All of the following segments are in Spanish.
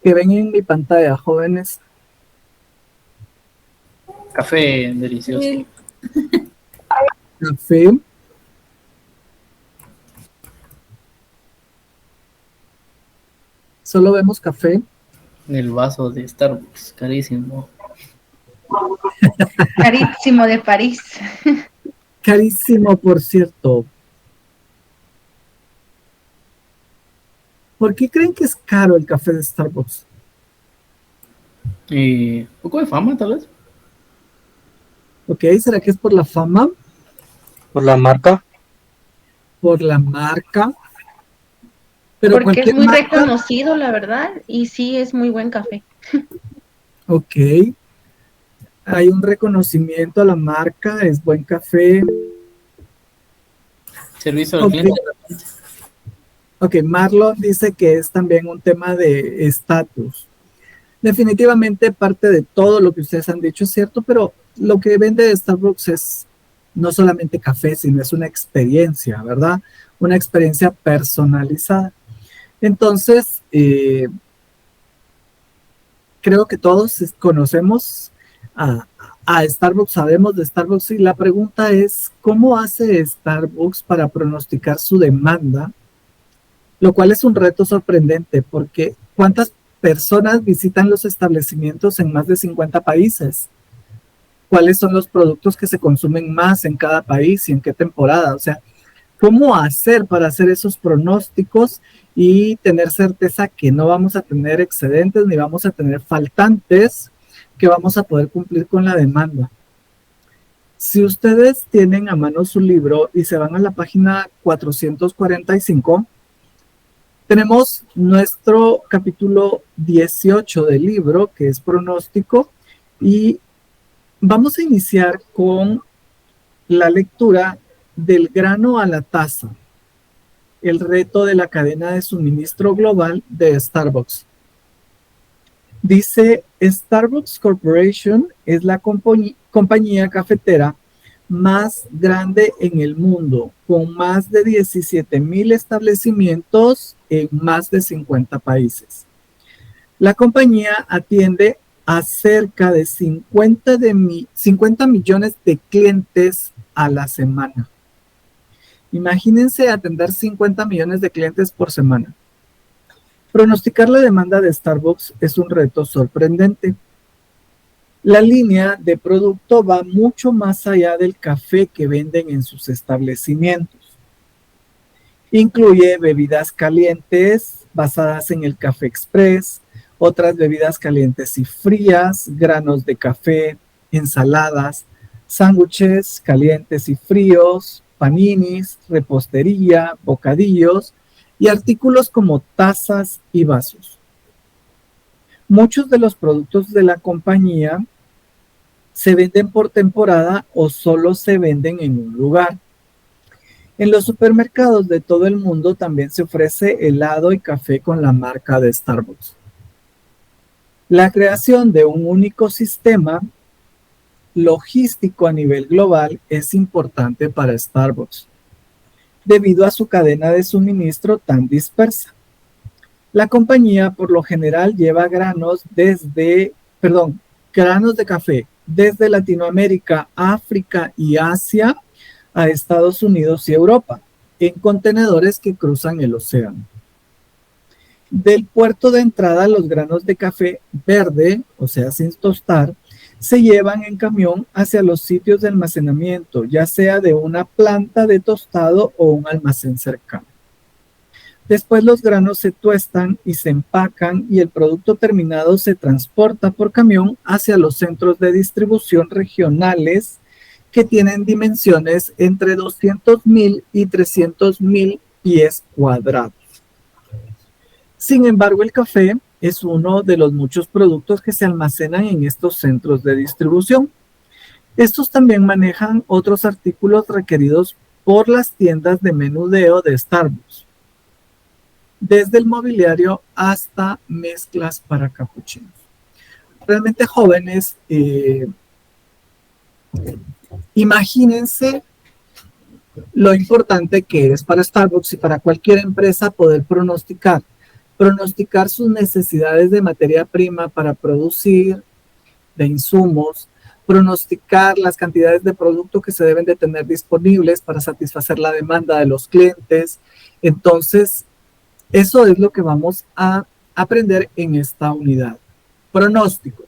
que ven en mi pantalla, jóvenes? Café delicioso. Sí. Café. Solo vemos café. El vaso de Starbucks, carísimo. Carísimo de París. Carísimo, por cierto. ¿Por qué creen que es caro el café de Starbucks? Un poco de fama, tal vez. ¿Ok? ¿Será que es por la fama? ¿Por la marca? ¿Por la marca? Pero Porque es cualquier muy marca. reconocido, la verdad, y sí es muy buen café. Ok. Hay un reconocimiento a la marca, es buen café. Servicio al Ok. cliente. Ok, Marlon dice que es también un tema de estatus. Definitivamente parte de todo lo que ustedes han dicho es cierto, pero lo que vende Starbucks es no solamente café, sino es una experiencia, ¿verdad? Una experiencia personalizada. Entonces, creo que todos conocemos a, a Starbucks, sabemos de Starbucks y la pregunta es, ¿cómo hace Starbucks para pronosticar su demanda? Lo cual es un reto sorprendente porque ¿cuántas personas visitan los establecimientos en más de 50 países? ¿Cuáles son los productos que se consumen más en cada país y en qué temporada? O sea, ¿cómo hacer para hacer esos pronósticos y tener certeza que no vamos a tener excedentes ni vamos a tener faltantes, que vamos a poder cumplir con la demanda? Si ustedes tienen a mano su libro y se van a la página 445, tenemos nuestro capítulo 18 del libro, que es pronóstico, y vamos a iniciar con la lectura del grano a la taza, el reto de la cadena de suministro global de Starbucks. Dice, Starbucks Corporation es la compañía cafetera más grande en el mundo, con más de 17,000 establecimientos en más de 50 países. La compañía atiende a cerca de 50 millones de clientes a la semana. Imagínense atender 50 millones de clientes por semana. Pronosticar la demanda de Starbucks es un reto sorprendente. La línea de producto va mucho más allá del café que venden en sus establecimientos. Incluye bebidas calientes basadas en el café express, otras bebidas calientes y frías, granos de café, ensaladas, sándwiches calientes y fríos, paninis, repostería, bocadillos y artículos como tazas y vasos. Muchos de los productos de la compañía se venden por temporada o solo se venden en un lugar. En los supermercados de todo el mundo también se ofrece helado y café con la marca de Starbucks. La creación de un único sistema logístico a nivel global es importante para Starbucks, debido a su cadena de suministro tan dispersa. La compañía por lo general lleva granos de café desde Latinoamérica, África y Asia a Estados Unidos y Europa, en contenedores que cruzan el océano. Del puerto de entrada, los granos de café verde, o sea, sin tostar, se llevan en camión hacia los sitios de almacenamiento, ya sea de una planta de tostado o un almacén cercano. Después los granos se tuestan y se empacan y el producto terminado se transporta por camión hacia los centros de distribución regionales que tienen dimensiones entre 200,000 y 300,000 pies cuadrados. Sin embargo, el café es uno de los muchos productos que se almacenan en estos centros de distribución. Estos también manejan otros artículos requeridos por las tiendas de menudeo de Starbucks, desde el mobiliario hasta mezclas para capuchinos. Realmente jóvenes, imagínense lo importante que es para Starbucks y para cualquier empresa poder pronosticar pronosticar sus necesidades de materia prima para producir, de insumos, pronosticar las cantidades de producto que se deben de tener disponibles para satisfacer la demanda de los clientes. Entonces, eso es lo que vamos a aprender en esta unidad. Pronósticos.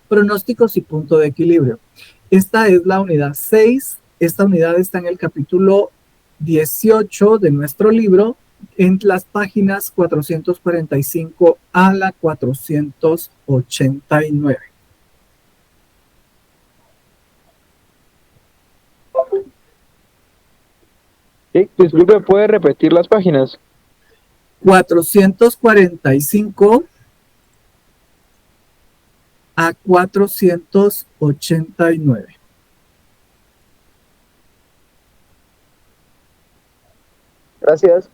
Pronósticos y punto de equilibrio. Esta es la unidad 6. Esta unidad está en el capítulo 18 de nuestro libro, en las páginas 445 a la 489. Sí, disculpe, ¿puede repetir las páginas? 445 a 489. Gracias.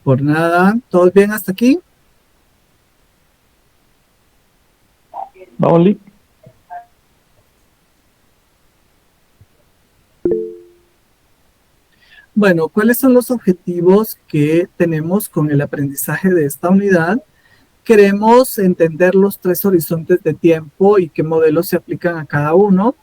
Por nada, ¿todo bien hasta aquí? Vamos, Lee. Bueno, ¿cuáles son los objetivos que tenemos con el aprendizaje de esta unidad? Queremos entender los 3 horizontes de tiempo y qué modelos se aplican a cada uno,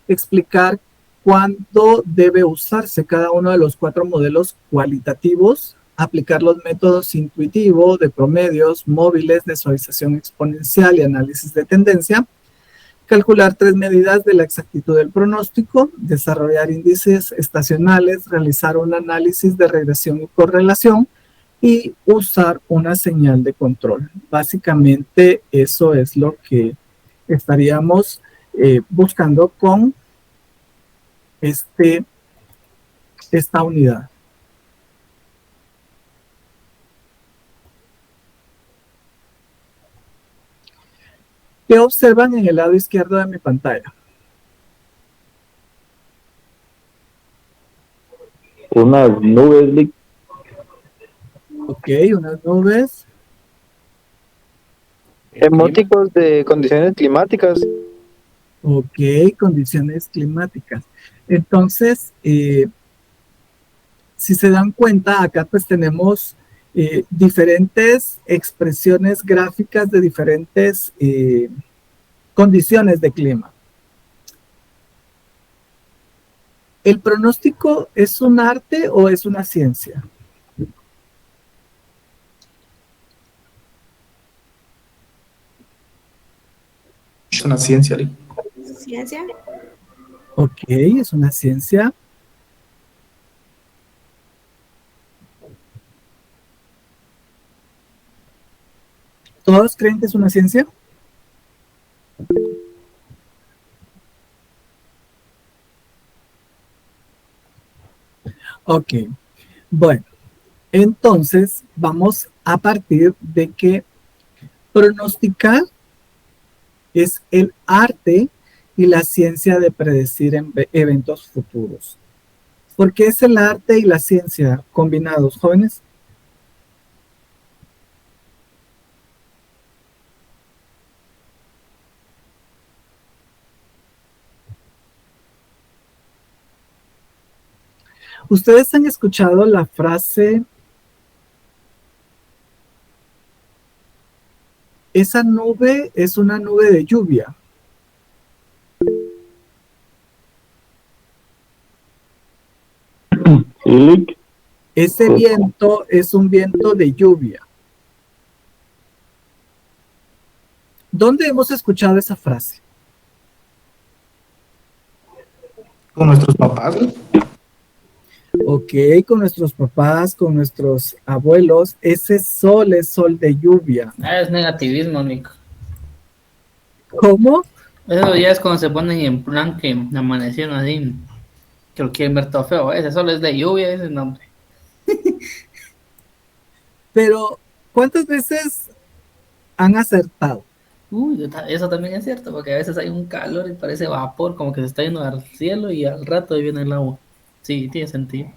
explicar cuándo debe usarse cada uno de los 4 modelos cualitativos, aplicar los métodos intuitivos de promedios, móviles, de suavización exponencial y análisis de tendencia, calcular 3 medidas de la exactitud del pronóstico, desarrollar índices estacionales, realizar un análisis de regresión y correlación y usar una señal de control. Básicamente eso es lo que estaríamos buscando con esta unidad. ¿Qué observan en el lado izquierdo de mi pantalla? Unas nubes, Lee. Ok, unas nubes. Emóticos de condiciones climáticas. Ok, condiciones climáticas. Entonces, si se dan cuenta, acá pues tenemos diferentes expresiones gráficas de diferentes condiciones de clima. ¿El pronóstico es un arte o es una ciencia? Es una ciencia, Lee. Ciencia. Ok, es una ciencia. ¿Todos creen que es una ciencia? Ok, bueno, entonces vamos a partir de que pronosticar es el arte y la ciencia de predecir eventos futuros. ¿Por qué es el arte y la ciencia combinados, jóvenes? ¿Ustedes han escuchado la frase, esa nube es una nube de lluvia? Sí, Lee. Ese viento es un viento de lluvia. ¿Dónde hemos escuchado esa frase? Con nuestros papás, Lee. Ok, con nuestros papás, con nuestros abuelos. Ese sol es sol de lluvia. Ah, es negativismo, Nico. ¿Cómo? Eso ya es cuando se ponen en plan que amanecieron así, que lo quieren ver todo feo. Ese sol es de lluvia, ese nombre. Pero, ¿cuántas veces han acertado? Uy, eso también es cierto, porque a veces hay un calor y parece vapor, como que se está yendo al cielo y al rato ahí viene el agua. Sí, tiene sentido.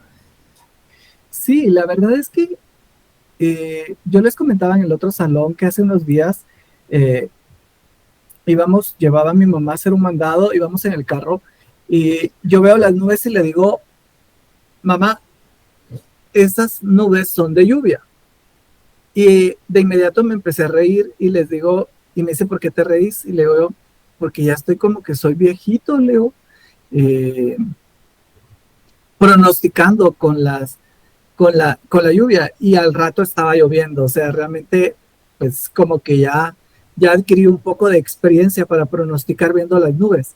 Sí, la verdad es que yo les comentaba en el otro salón que hace unos días eh, llevaba a mi mamá a hacer un mandado, íbamos en el carro y yo veo las nubes y le digo, mamá, esas nubes son de lluvia. Y de inmediato me empecé a reír y les digo, y me dice, ¿por qué te reís? Y le digo, porque ya estoy como que soy viejito, le digo, eh, pronosticando con la lluvia y al rato estaba lloviendo, o sea, realmente pues como que ya adquirí un poco de experiencia para pronosticar viendo las nubes.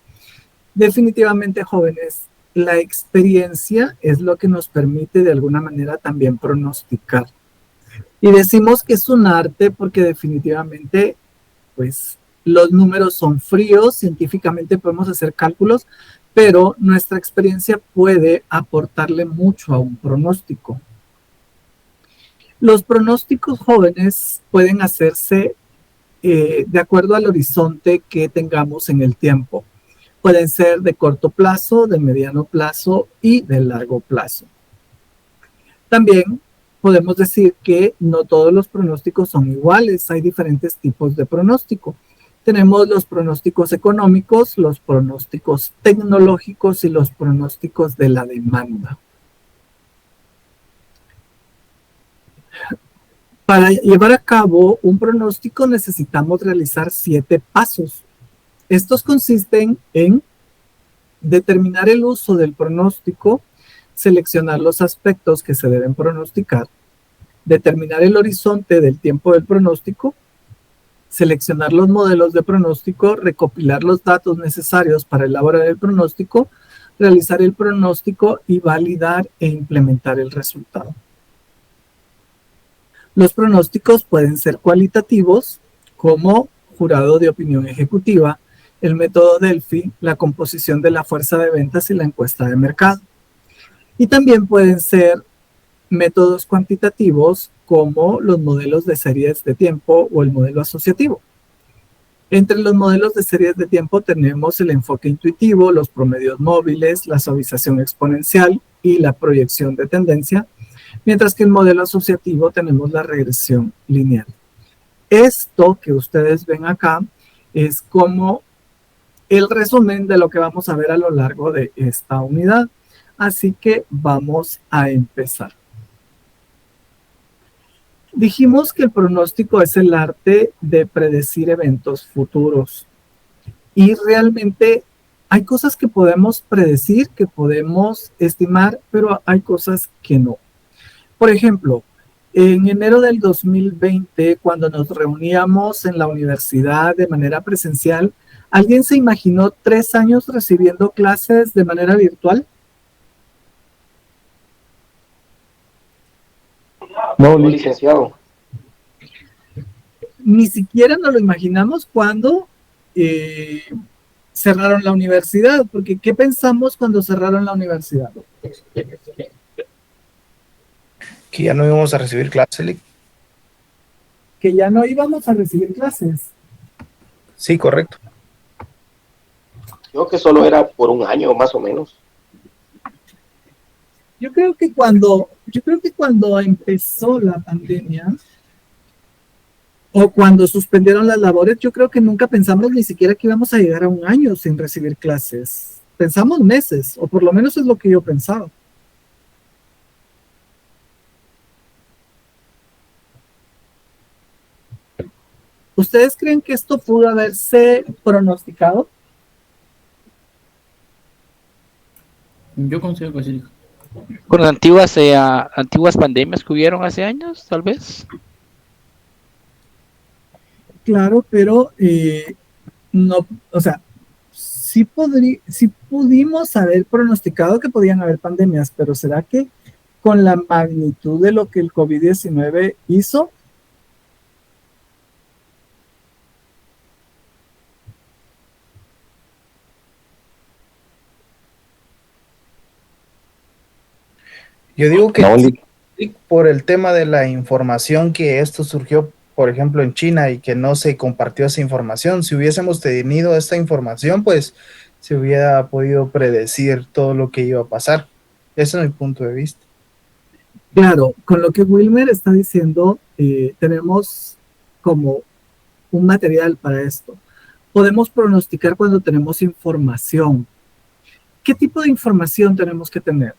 Definitivamente, jóvenes, la experiencia es lo que nos permite de alguna manera también pronosticar. Y decimos que es un arte porque definitivamente pues los números son fríos, científicamente podemos hacer cálculos, pero nuestra experiencia puede aportarle mucho a un pronóstico. Los pronósticos jóvenes pueden hacerse de acuerdo al horizonte que tengamos en el tiempo. Pueden ser de corto plazo, de mediano plazo y de largo plazo. También podemos decir que no todos los pronósticos son iguales, hay diferentes tipos de pronóstico. Tenemos los pronósticos económicos, los pronósticos tecnológicos y los pronósticos de la demanda. Para llevar a cabo un pronóstico necesitamos realizar 7 pasos. Estos consisten en determinar el uso del pronóstico, seleccionar los aspectos que se deben pronosticar, determinar el horizonte del tiempo del pronóstico, seleccionar los modelos de pronóstico, recopilar los datos necesarios para elaborar el pronóstico, realizar el pronóstico y validar e implementar el resultado. Los pronósticos pueden ser cualitativos, como jurado de opinión ejecutiva, el método Delphi, la composición de la fuerza de ventas y la encuesta de mercado. Y también pueden ser métodos cuantitativos, como los modelos de series de tiempo o el modelo asociativo. Entre los modelos de series de tiempo tenemos el enfoque intuitivo, los promedios móviles, la suavización exponencial y la proyección de tendencia, mientras que en el modelo asociativo tenemos la regresión lineal. Esto que ustedes ven acá es como el resumen de lo que vamos a ver a lo largo de esta unidad. Así que vamos a empezar. Dijimos que el pronóstico es el arte de predecir eventos futuros. Y realmente hay cosas que podemos predecir, que podemos estimar, pero hay cosas que no. Por ejemplo, en enero del 2020, cuando nos reuníamos en la universidad de manera presencial, ¿alguien se imaginó 3 años recibiendo clases de manera virtual? No, licenciado. Ni siquiera nos lo imaginamos cuando cerraron la universidad, porque ¿qué pensamos cuando cerraron la universidad? Que ya no íbamos a recibir clases, Lick. Que ya no íbamos a recibir clases. Sí, correcto. Creo que solo era por un año más o menos. Yo creo que cuando empezó la pandemia o cuando suspendieron las labores, yo creo que nunca pensamos ni siquiera que íbamos a llegar a un año sin recibir clases. Pensamos meses, o por lo menos es lo que yo pensaba. ¿Ustedes creen que esto pudo haberse pronosticado? Yo considero que sí. Con las antiguas pandemias que hubieron hace años, tal vez. Claro, pero no, o sea, sí pudimos haber pronosticado que podían haber pandemias, pero ¿será que con la magnitud de lo que el COVID-19 hizo? Yo digo que No, sí, por el tema de la información que esto surgió, por ejemplo, en China y que no se compartió esa información. Si hubiésemos tenido esta información, pues se hubiera podido predecir todo lo que iba a pasar. Ese es mi punto de vista. Claro, con lo que Wilmer está diciendo, tenemos como un material para esto. Podemos pronosticar cuando tenemos información. ¿Qué tipo de información tenemos que tener?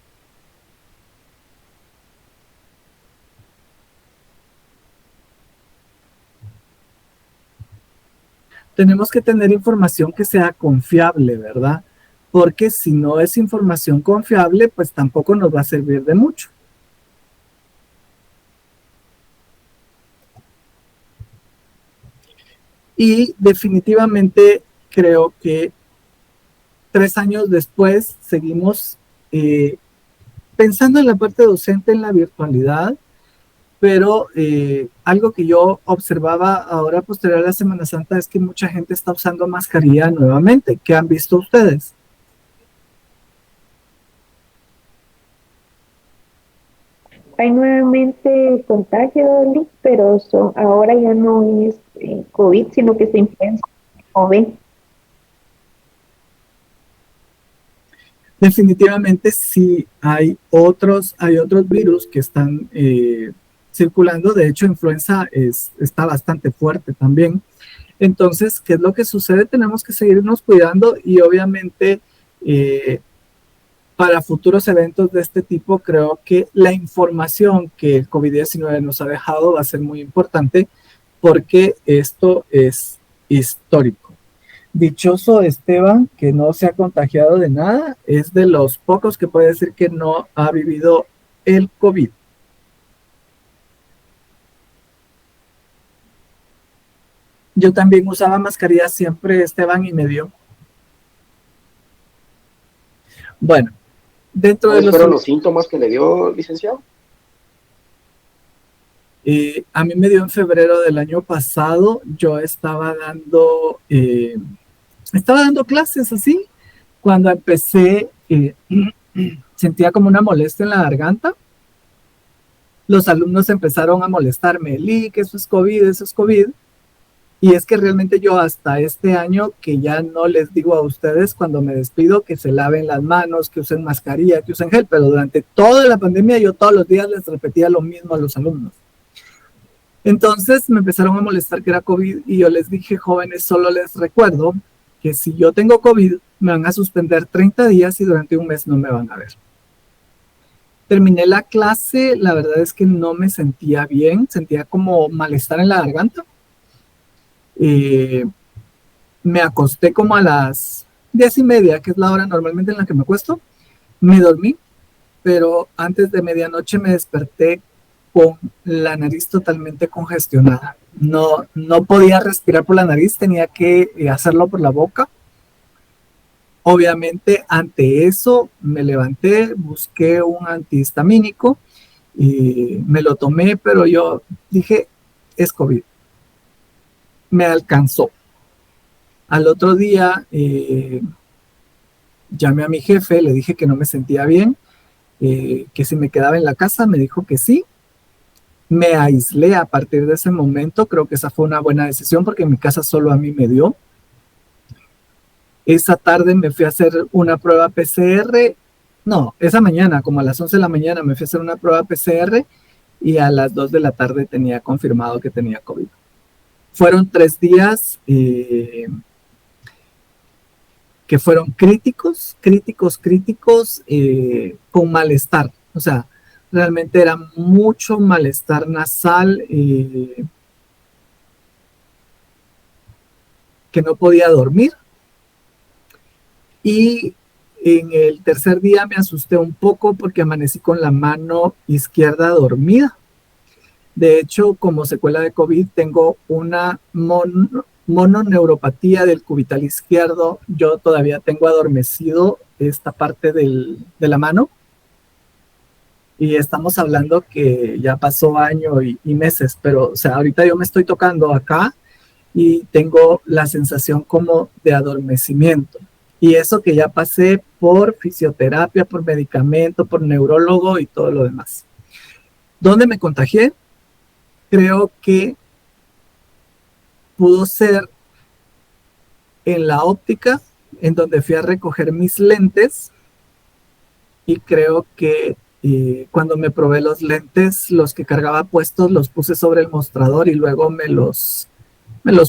tenemos que tener información que sea confiable, ¿verdad? Porque si no es información confiable, pues tampoco nos va a servir de mucho. Y definitivamente creo que 3 años después seguimos pensando en la parte docente, en la virtualidad, pero algo que yo observaba ahora posterior a la Semana Santa es que mucha gente está usando mascarilla nuevamente. ¿Qué han visto ustedes? Hay nuevamente contagio, Liz, pero ahora ya no es COVID, sino que es influenza o B. Definitivamente sí hay otros virus que están circulando. De hecho, influenza está bastante fuerte también. Entonces, ¿qué es lo que sucede? Tenemos que seguirnos cuidando y obviamente para futuros eventos de este tipo, creo que la información que el COVID-19 nos ha dejado va a ser muy importante porque esto es histórico. Dichoso Esteban, que no se ha contagiado de nada, es de los pocos que puede decir que no ha vivido el COVID. Yo también usaba mascarilla siempre, Esteban, y me dio. Bueno, dentro de ¿Cuáles fueron los síntomas que le dio, licenciado? A mí me dio en febrero del año pasado. Yo estaba dando clases así. Cuando empecé, sentía como una molestia en la garganta. Los alumnos empezaron a molestarme, que eso es COVID, eso es COVID. Y es que realmente yo hasta este año, que ya no les digo a ustedes cuando me despido que se laven las manos, que usen mascarilla, que usen gel, pero durante toda la pandemia yo todos los días les repetía lo mismo a los alumnos. Entonces me empezaron a molestar que era COVID y yo les dije, jóvenes, solo les recuerdo que si yo tengo COVID, me van a suspender 30 días y durante un mes no me van a ver. Terminé la clase, la verdad es que no me sentía bien, sentía como malestar en la garganta. Me acosté como a las 10:30, que es la hora normalmente en la que me acuesto. Me dormí, pero antes de medianoche me desperté con la nariz totalmente congestionada. No podía respirar por la nariz, tenía que hacerlo por la boca. Obviamente, ante eso, me levanté, busqué un antihistamínico y me lo tomé, pero yo dije, es COVID. Me alcanzó. Al otro día, llamé a mi jefe, le dije que no me sentía bien, que si me quedaba en la casa, me dijo que sí. Me aislé a partir de ese momento, creo que esa fue una buena decisión porque en mi casa solo a mí me dio. Esa tarde me fui a hacer una prueba PCR, no, esa mañana, como a las 11 de la mañana me fui a hacer una prueba PCR y a las 2 de la tarde tenía confirmado que tenía COVID. Fueron 3 días que fueron críticos, con malestar. O sea, realmente era mucho malestar nasal, que no podía dormir. Y en el tercer día me asusté un poco porque amanecí con la mano izquierda dormida. De hecho, como secuela de COVID, tengo una mononeuropatía del cubital izquierdo. Yo todavía tengo adormecido esta parte de la mano. Y estamos hablando que ya pasó año y meses, pero o sea, ahorita yo me estoy tocando acá y tengo la sensación como de adormecimiento. Y eso que ya pasé por fisioterapia, por medicamento, por neurólogo y todo lo demás. ¿Dónde me contagié? Creo que pudo ser en la óptica, en donde fui a recoger mis lentes, y creo que cuando me probé los lentes, los que cargaba puestos, los puse sobre el mostrador y luego me los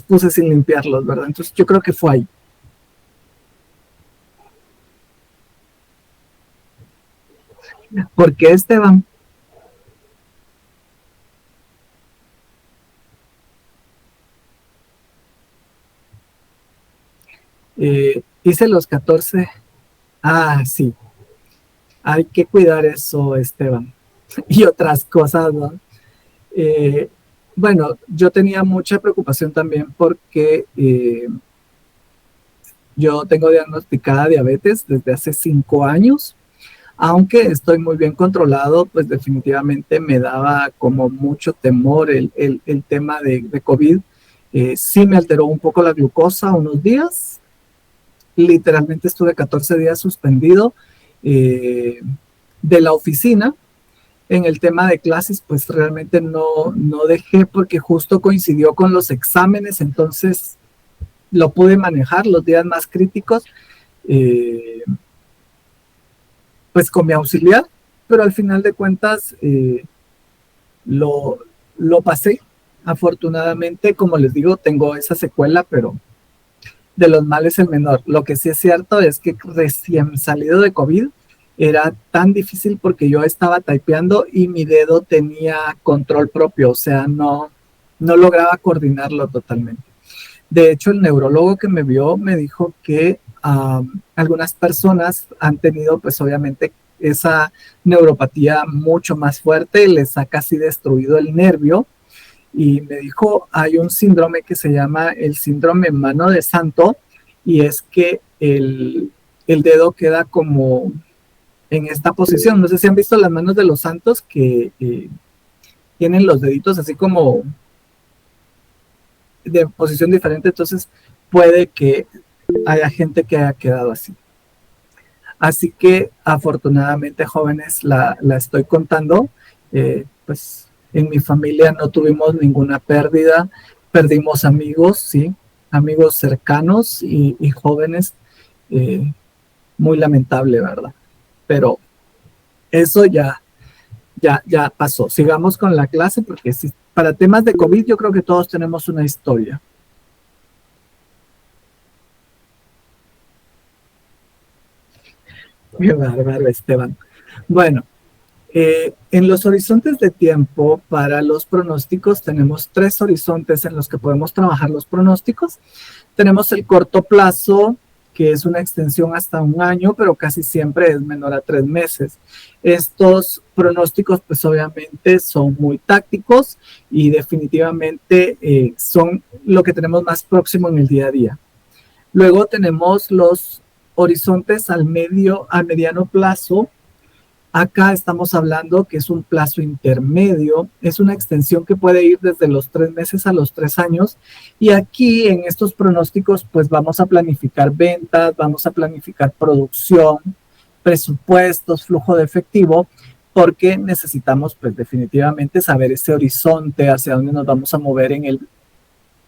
puse sin limpiarlos, ¿verdad? Entonces yo creo que fue ahí. ¿Por qué, Esteban? Hice los 14. Ah, sí. Hay que cuidar eso, Esteban. Y otras cosas, ¿no? Bueno, yo tenía mucha preocupación también porque yo tengo diagnosticada diabetes desde hace 5 años. Aunque estoy muy bien controlado, pues definitivamente me daba como mucho temor el tema de COVID. Sí me alteró un poco la glucosa unos días. Literalmente estuve 14 días suspendido de la oficina. En el tema de clases, pues realmente no dejé porque justo coincidió con los exámenes, entonces lo pude manejar los días más críticos. Pues con mi auxiliar, pero al final de cuentas lo pasé. Afortunadamente, como les digo, tengo esa secuela, pero de los males el menor. Lo que sí es cierto es que recién salido de COVID era tan difícil porque yo estaba typeando y mi dedo tenía control propio, o sea, no lograba coordinarlo totalmente. De hecho, el neurólogo que me vio me dijo que algunas personas han tenido, pues obviamente, esa neuropatía mucho más fuerte, les ha casi destruido el nervio, y me dijo, hay un síndrome que se llama el síndrome mano de santo, y es que el dedo queda como en esta posición. No sé si han visto las manos de los santos que tienen los deditos así como de posición diferente, entonces puede que haya gente que haya quedado así. Así que afortunadamente, jóvenes, la estoy contando. Pues en mi familia no tuvimos ninguna pérdida, perdimos amigos, sí, amigos cercanos y jóvenes. Muy lamentable, ¿verdad? Pero eso ya pasó. Sigamos con la clase porque sí, para temas de COVID yo creo que todos tenemos una historia. Qué bárbaro, Esteban. Bueno, en los horizontes de tiempo para los pronósticos tenemos 3 horizontes en los que podemos trabajar los pronósticos. Tenemos el corto plazo, que es una extensión hasta 1 año, pero casi siempre es menor a 3 meses. Estos pronósticos, pues obviamente son muy tácticos y definitivamente son lo que tenemos más próximo en el día a día. Luego tenemos los horizontes a mediano plazo. Acá estamos hablando que es un plazo intermedio, es una extensión que puede ir desde los 3 meses a los 3 años, y aquí en estos pronósticos pues vamos a planificar ventas, vamos a planificar producción, presupuestos, flujo de efectivo, porque necesitamos pues definitivamente saber ese horizonte hacia dónde nos vamos a mover en el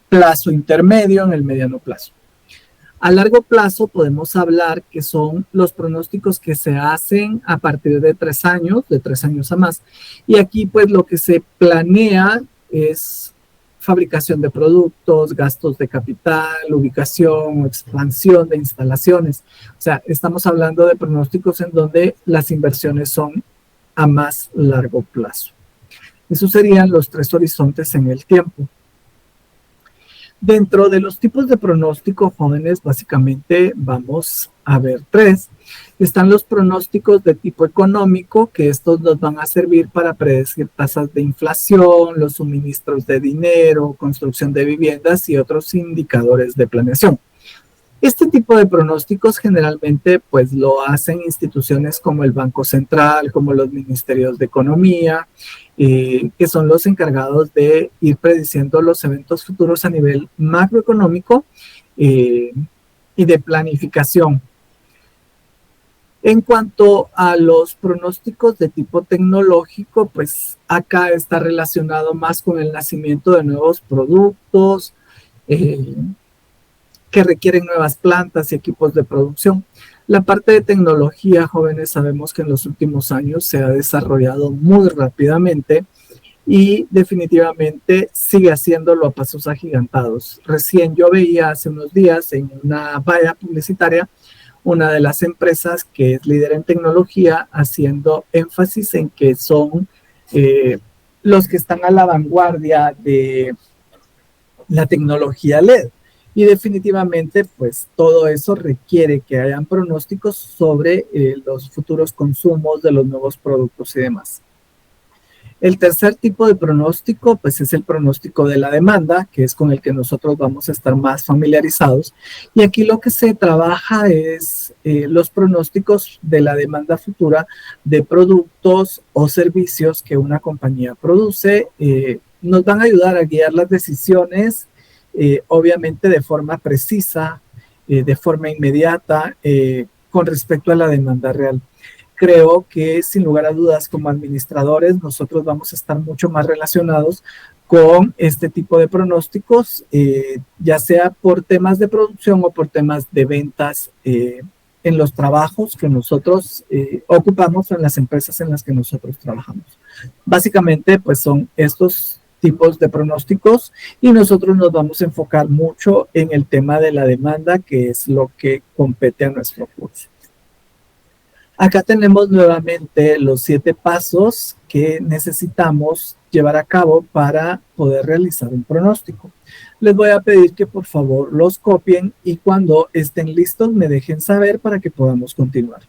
plazo intermedio, en el mediano plazo. A largo plazo podemos hablar que son los pronósticos que se hacen a partir de 3 años, de 3 años a más. Y aquí pues lo que se planea es fabricación de productos, gastos de capital, ubicación, expansión de instalaciones. O sea, estamos hablando de pronósticos en donde las inversiones son a más largo plazo. Esos serían los 3 horizontes en el tiempo. Dentro de los tipos de pronóstico, jóvenes, básicamente vamos a ver 3. Están los pronósticos de tipo económico, que estos nos van a servir para predecir tasas de inflación, los suministros de dinero, construcción de viviendas y otros indicadores de planeación. Este tipo de pronósticos generalmente pues lo hacen instituciones como el Banco Central, como los ministerios de Economía, que son los encargados de ir prediciendo los eventos futuros a nivel macroeconómico y de planificación. En cuanto a los pronósticos de tipo tecnológico, pues acá está relacionado más con el nacimiento de nuevos productos, que requieren nuevas plantas y equipos de producción. La parte de tecnología, jóvenes, sabemos que en los últimos años se ha desarrollado muy rápidamente y definitivamente sigue haciéndolo a pasos agigantados. Recién yo veía hace unos días en una valla publicitaria una de las empresas que es líder en tecnología haciendo énfasis en que son los que están a la vanguardia de la tecnología LED. Y definitivamente, pues todo eso requiere que hayan pronósticos sobre los futuros consumos de los nuevos productos y demás. El tercer tipo de pronóstico, pues es el pronóstico de la demanda, que es con el que nosotros vamos a estar más familiarizados. Y aquí lo que se trabaja es los pronósticos de la demanda futura de productos o servicios que una compañía produce. Nos van a ayudar a guiar las decisiones, obviamente de forma precisa, de forma inmediata, con respecto a la demanda real. Creo que sin lugar a dudas como administradores nosotros vamos a estar mucho más relacionados con este tipo de pronósticos, ya sea por temas de producción o por temas de ventas en los trabajos que nosotros ocupamos o en las empresas en las que nosotros trabajamos. Básicamente, pues son estos tipos de pronósticos y nosotros nos vamos a enfocar mucho en el tema de la demanda, que es lo que compete a nuestro curso. Acá tenemos nuevamente los 7 pasos que necesitamos llevar a cabo para poder realizar un pronóstico. Les voy a pedir que por favor los copien y cuando estén listos me dejen saber para que podamos continuar.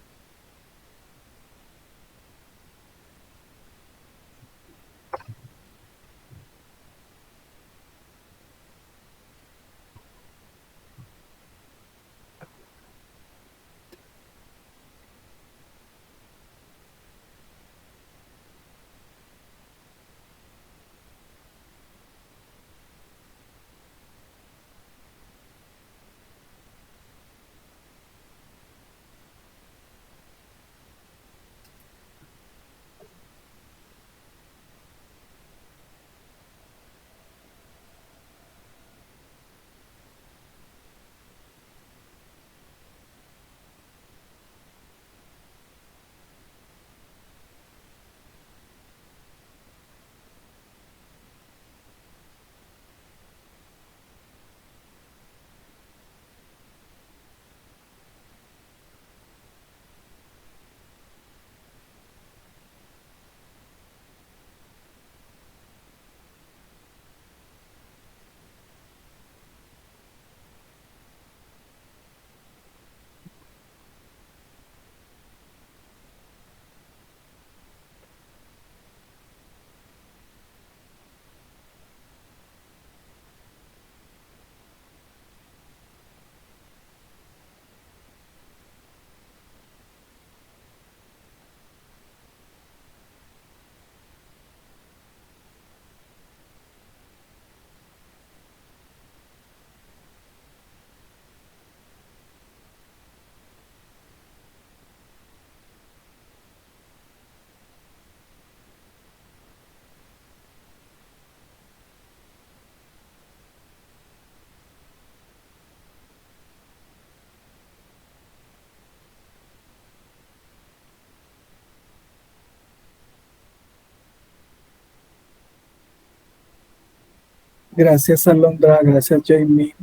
Gracias, Alondra. Gracias, Jamie.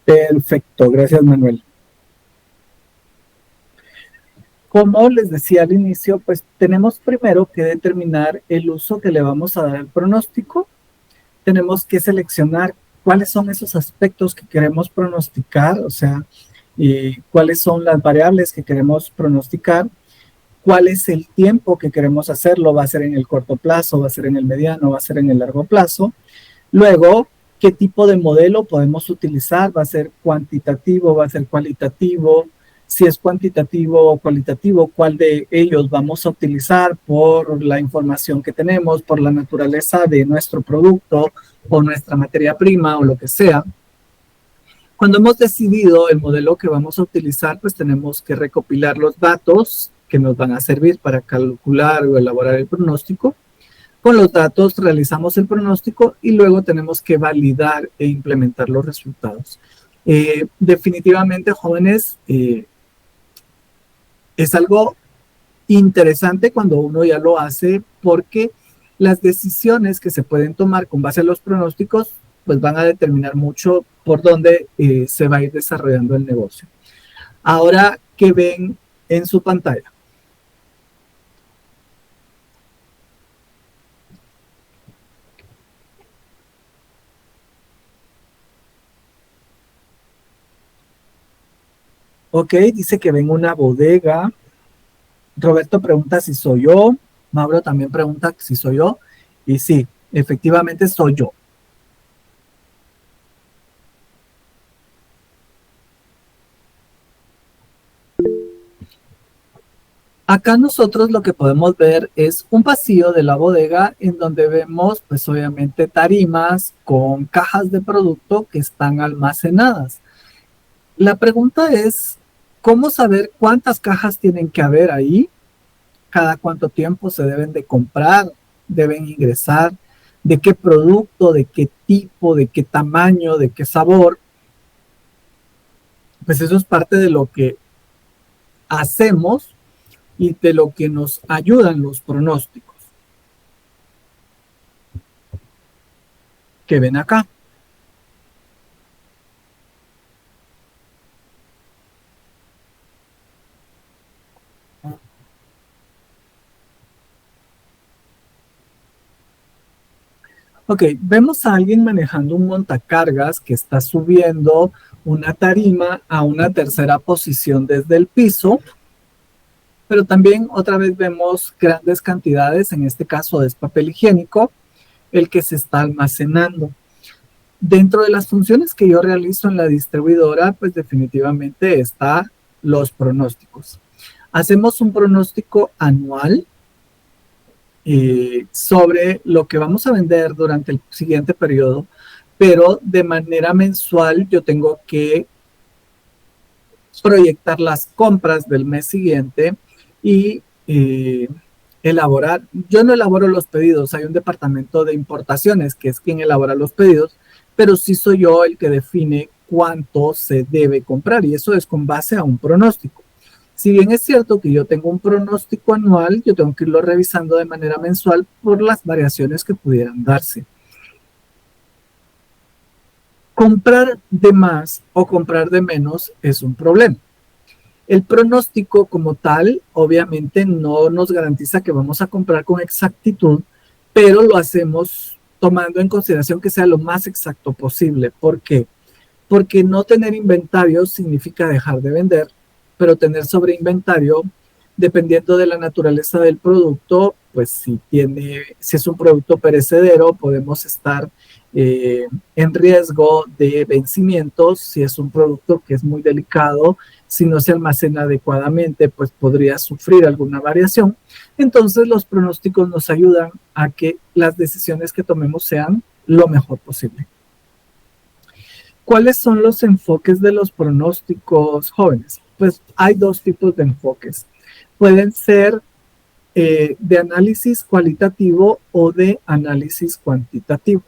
Perfecto. Gracias, Manuel. Como les decía al inicio, pues tenemos primero que determinar el uso que le vamos a dar al pronóstico. Tenemos que seleccionar cuáles son esos aspectos que queremos pronosticar, o sea, cuáles son las variables que queremos pronosticar, cuál es el tiempo que queremos hacerlo, va a ser en el corto plazo, va a ser en el mediano, va a ser en el largo plazo. Luego, qué tipo de modelo podemos utilizar, va a ser cuantitativo, va a ser cualitativo. Si es cuantitativo o cualitativo, cuál de ellos vamos a utilizar por la información que tenemos, por la naturaleza de nuestro producto o nuestra materia prima o lo que sea. Cuando hemos decidido el modelo que vamos a utilizar, pues tenemos que recopilar los datos que nos van a servir para calcular o elaborar el pronóstico. Con los datos realizamos el pronóstico y luego tenemos que validar e implementar los resultados. Definitivamente, jóvenes, es algo interesante cuando uno ya lo hace porque las decisiones que se pueden tomar con base a los pronósticos pues van a determinar mucho por dónde se va a ir desarrollando el negocio. Ahora, ¿qué ven en su pantalla? Ok, dice que ven una bodega. Roberto pregunta si soy yo. Mauro también pregunta si soy yo. Y sí, efectivamente soy yo. Acá nosotros lo que podemos ver es un pasillo de la bodega en donde vemos pues obviamente tarimas con cajas de producto que están almacenadas. La pregunta es, ¿cómo saber cuántas cajas tienen que haber ahí? ¿Cada cuánto tiempo se deben de comprar? ¿Deben ingresar? ¿De qué producto? ¿De qué tipo? ¿De qué tamaño? ¿De qué sabor? Pues eso es parte de lo que hacemos y de lo que nos ayudan los pronósticos que ven acá. Ok, vemos a alguien manejando un montacargas que está subiendo una tarima a una tercera posición desde el piso, pero también otra vez vemos grandes cantidades, en este caso es papel higiénico, el que se está almacenando. Dentro de las funciones que yo realizo en la distribuidora, pues definitivamente está los pronósticos. Hacemos un pronóstico anual sobre lo que vamos a vender durante el siguiente periodo, pero de manera mensual yo tengo que proyectar las compras del mes siguiente y elaborar. Yo no elaboro los pedidos, hay un departamento de importaciones que es quien elabora los pedidos, pero sí soy yo el que define cuánto se debe comprar y eso es con base a un pronóstico. Si bien es cierto que yo tengo un pronóstico anual, yo tengo que irlo revisando de manera mensual por las variaciones que pudieran darse. Comprar de más o comprar de menos es un problema. El pronóstico como tal, obviamente no nos garantiza que vamos a comprar con exactitud, pero lo hacemos tomando en consideración que sea lo más exacto posible. ¿Por qué? Porque no tener inventario significa dejar de vender, pero tener sobreinventario, dependiendo de la naturaleza del producto, pues si es un producto perecedero, podemos estar en riesgo de vencimientos. Si es un producto que es muy delicado, si no se almacena adecuadamente, pues podría sufrir alguna variación. Entonces los pronósticos nos ayudan a que las decisiones que tomemos sean lo mejor posible. ¿Cuáles son los enfoques de los pronósticos, jóvenes? Pues hay dos tipos de enfoques. Pueden ser de análisis cualitativo o de análisis cuantitativo.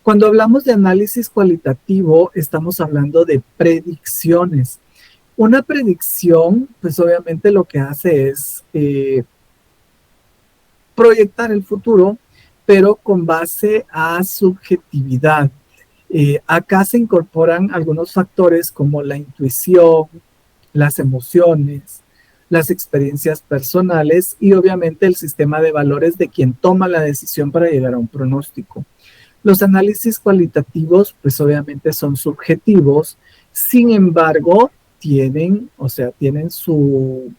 Cuando hablamos de análisis cualitativo, estamos hablando de predicciones. Una predicción, pues obviamente lo que hace es proyectar el futuro, pero con base a subjetividad. Acá se incorporan algunos factores como la intuición, las emociones, las experiencias personales y obviamente el sistema de valores de quien toma la decisión para llegar a un pronóstico. Los análisis cualitativos, pues obviamente son subjetivos, sin embargo, tienen su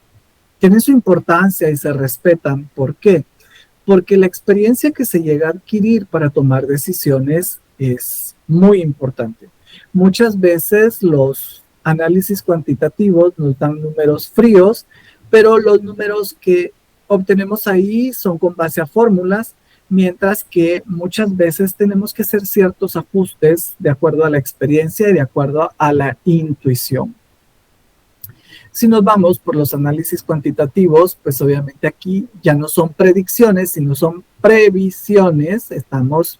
importancia y se respetan. ¿Por qué? Porque la experiencia que se llega a adquirir para tomar decisiones es muy importante. Muchas veces los análisis cuantitativos nos dan números fríos, pero los números que obtenemos ahí son con base a fórmulas, mientras que muchas veces tenemos que hacer ciertos ajustes de acuerdo a la experiencia y de acuerdo a la intuición. Si nos vamos por los análisis cuantitativos, pues obviamente aquí ya no son predicciones, sino son previsiones. Estamos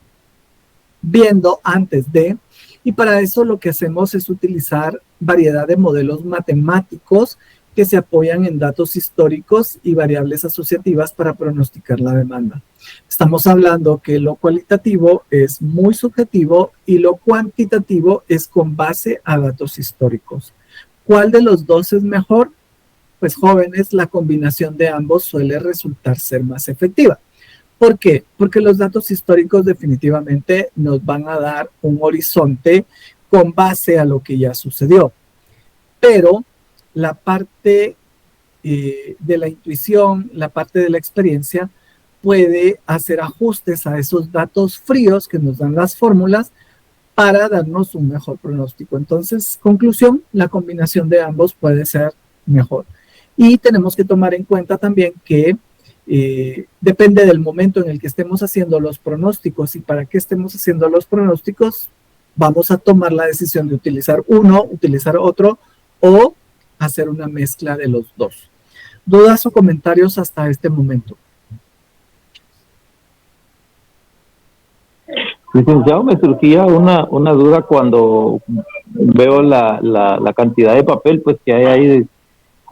viendo antes de, y para eso lo que hacemos es utilizar variedad de modelos matemáticos que se apoyan en datos históricos y variables asociativas para pronosticar la demanda. Estamos hablando que lo cualitativo es muy subjetivo y lo cuantitativo es con base a datos históricos. ¿Cuál de los dos es mejor? Pues jóvenes, la combinación de ambos suele resultar ser más efectiva. ¿Por qué? Porque los datos históricos definitivamente nos van a dar un horizonte con base a lo que ya sucedió. Pero la parte de la intuición, la parte de la experiencia, puede hacer ajustes a esos datos fríos que nos dan las fórmulas para darnos un mejor pronóstico. Entonces, conclusión, la combinación de ambos puede ser mejor. Y tenemos que tomar en cuenta también que depende del momento en el que estemos haciendo los pronósticos y para qué estemos haciendo los pronósticos, vamos a tomar la decisión de utilizar uno, utilizar otro o hacer una mezcla de los dos. ¿Dudas o comentarios hasta este momento? Licenciado, me surgía una duda cuando veo la cantidad de papel pues que hay ahí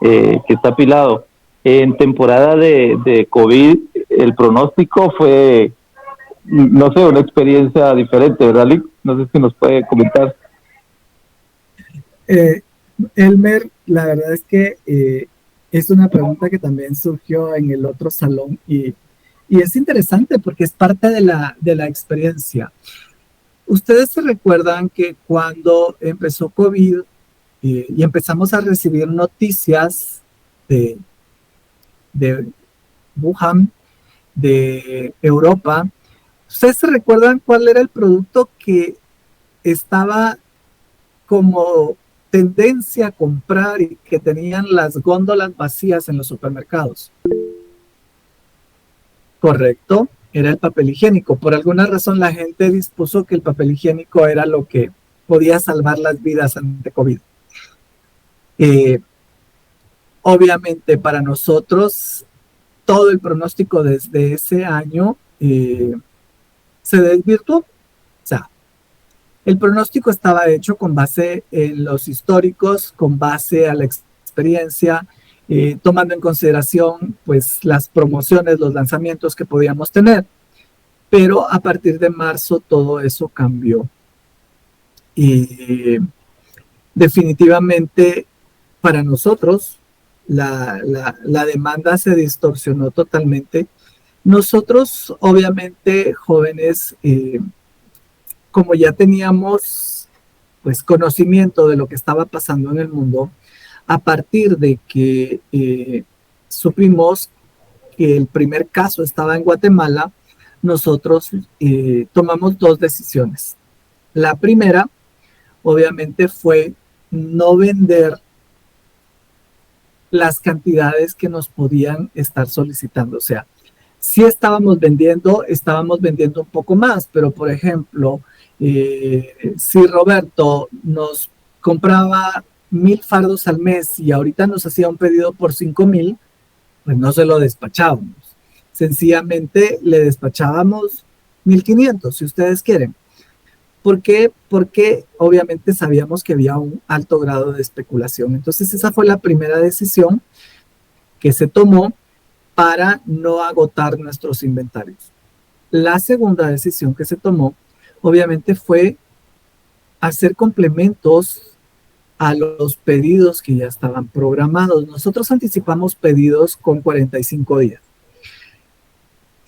que está apilado. En temporada de COVID, el pronóstico fue, no sé, una experiencia diferente, ¿verdad, Lick? No sé si nos puede comentar. Elmer, la verdad es que es una pregunta que también surgió en el otro salón y es interesante porque es parte de la experiencia. Ustedes se recuerdan que cuando empezó COVID y empezamos a recibir noticias de Wuhan, de Europa, ¿ustedes se recuerdan cuál era el producto que estaba como tendencia a comprar y que tenían las góndolas vacías en los supermercados? Correcto, era el papel higiénico. Por alguna razón la gente dispuso que el papel higiénico era lo que podía salvar las vidas ante COVID. Obviamente para nosotros todo el pronóstico desde ese año se desvirtuó. O sea, el pronóstico estaba hecho con base en los históricos, con base a la experiencia, tomando en consideración pues las promociones, los lanzamientos que podíamos tener. Pero a partir de marzo todo eso cambió. Y definitivamente para nosotros la demanda se distorsionó totalmente. Nosotros, obviamente, jóvenes, como ya teníamos pues conocimiento de lo que estaba pasando en el mundo, a partir de que supimos que el primer caso estaba en Guatemala, nosotros tomamos dos decisiones. La primera, obviamente, fue no vender las cantidades que nos podían estar solicitando. O sea, sí estábamos vendiendo un poco más, pero por ejemplo, si Roberto nos compraba 1,000 fardos al mes y ahorita nos hacía un pedido por 5,000, pues no se lo despachábamos. Sencillamente le despachábamos 1,500, si ustedes quieren. ¿Por qué? Porque obviamente sabíamos que había un alto grado de especulación. Entonces esa fue la primera decisión que se tomó para no agotar nuestros inventarios. La segunda decisión que se tomó, obviamente, fue hacer complementos a los pedidos que ya estaban programados. Nosotros anticipamos pedidos con 45 días.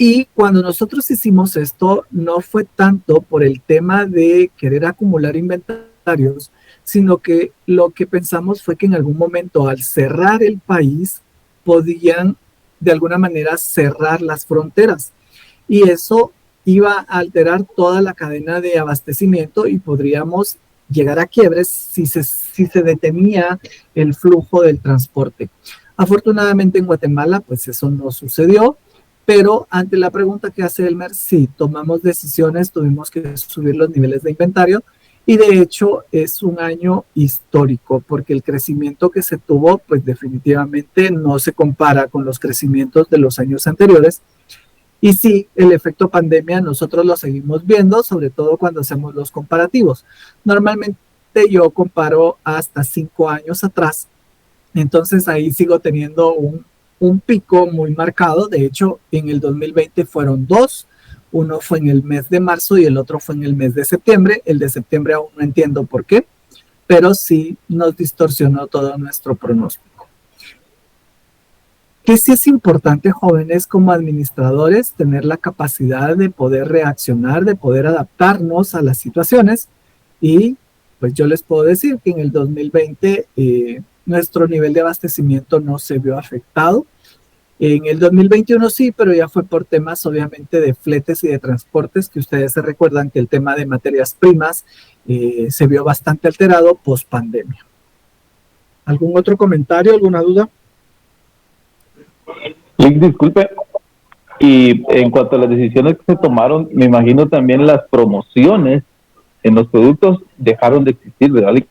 Y cuando nosotros hicimos esto, no fue tanto por el tema de querer acumular inventarios, sino que lo que pensamos fue que en algún momento, al cerrar el país, podían de alguna manera cerrar las fronteras. Y eso iba a alterar toda la cadena de abastecimiento y podríamos llegar a quiebres si se detenía el flujo del transporte. Afortunadamente en Guatemala, pues eso no sucedió. Pero ante la pregunta que hace Elmer, sí, tomamos decisiones, tuvimos que subir los niveles de inventario y de hecho es un año histórico porque el crecimiento que se tuvo pues definitivamente no se compara con los crecimientos de los años anteriores. Y sí, el efecto pandemia nosotros lo seguimos viendo, sobre todo cuando hacemos los comparativos. Normalmente yo comparo hasta 5 años atrás, entonces ahí sigo teniendo un pico muy marcado. De hecho, en el 2020 fueron 2, uno fue en el mes de marzo y el otro fue en el mes de septiembre. El de septiembre aún no entiendo por qué, pero sí nos distorsionó todo nuestro pronóstico. Que sí es importante, jóvenes, como administradores, tener la capacidad de poder reaccionar, de poder adaptarnos a las situaciones y pues yo les puedo decir que en el 2020 nuestro nivel de abastecimiento no se vio afectado. En el 2021 sí, pero ya fue por temas obviamente de fletes y de transportes, que ustedes se recuerdan que el tema de materias primas se vio bastante alterado post pandemia. ¿Algún otro comentario, alguna duda? Lick, disculpe. Y en cuanto a las decisiones que se tomaron, me imagino también las promociones en los productos dejaron de existir, ¿verdad, Lick?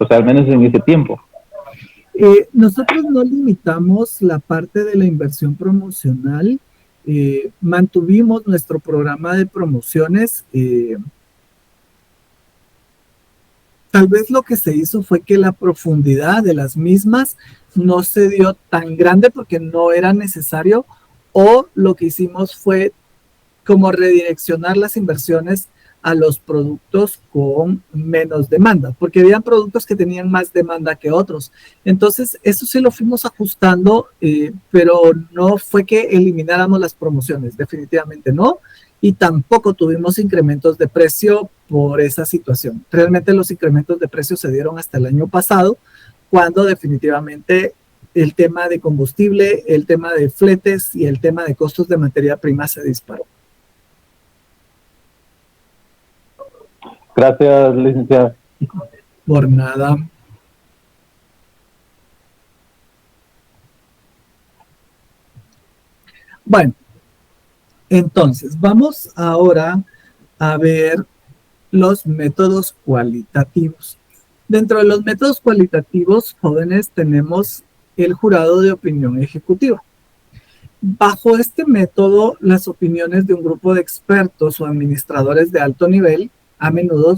O sea, al menos en ese tiempo. Nosotros no limitamos la parte de la inversión promocional, mantuvimos nuestro programa de promociones. Tal vez lo que se hizo fue que la profundidad de las mismas no se dio tan grande porque no era necesario, o lo que hicimos fue como redireccionar las inversiones a los productos con menos demanda, porque había productos que tenían más demanda que otros. Entonces, eso sí lo fuimos ajustando, pero no fue que elimináramos las promociones, definitivamente no, y tampoco tuvimos incrementos de precio por esa situación. Realmente los incrementos de precio se dieron hasta el año pasado, cuando definitivamente el tema de combustible, el tema de fletes y el tema de costos de materia prima se disparó. Gracias, licenciada. Por nada. Bueno, entonces vamos ahora a ver los métodos cualitativos. Dentro de los métodos cualitativos, jóvenes, tenemos el jurado de opinión ejecutiva. Bajo este método, las opiniones de un grupo de expertos o administradores de alto nivel, a menudo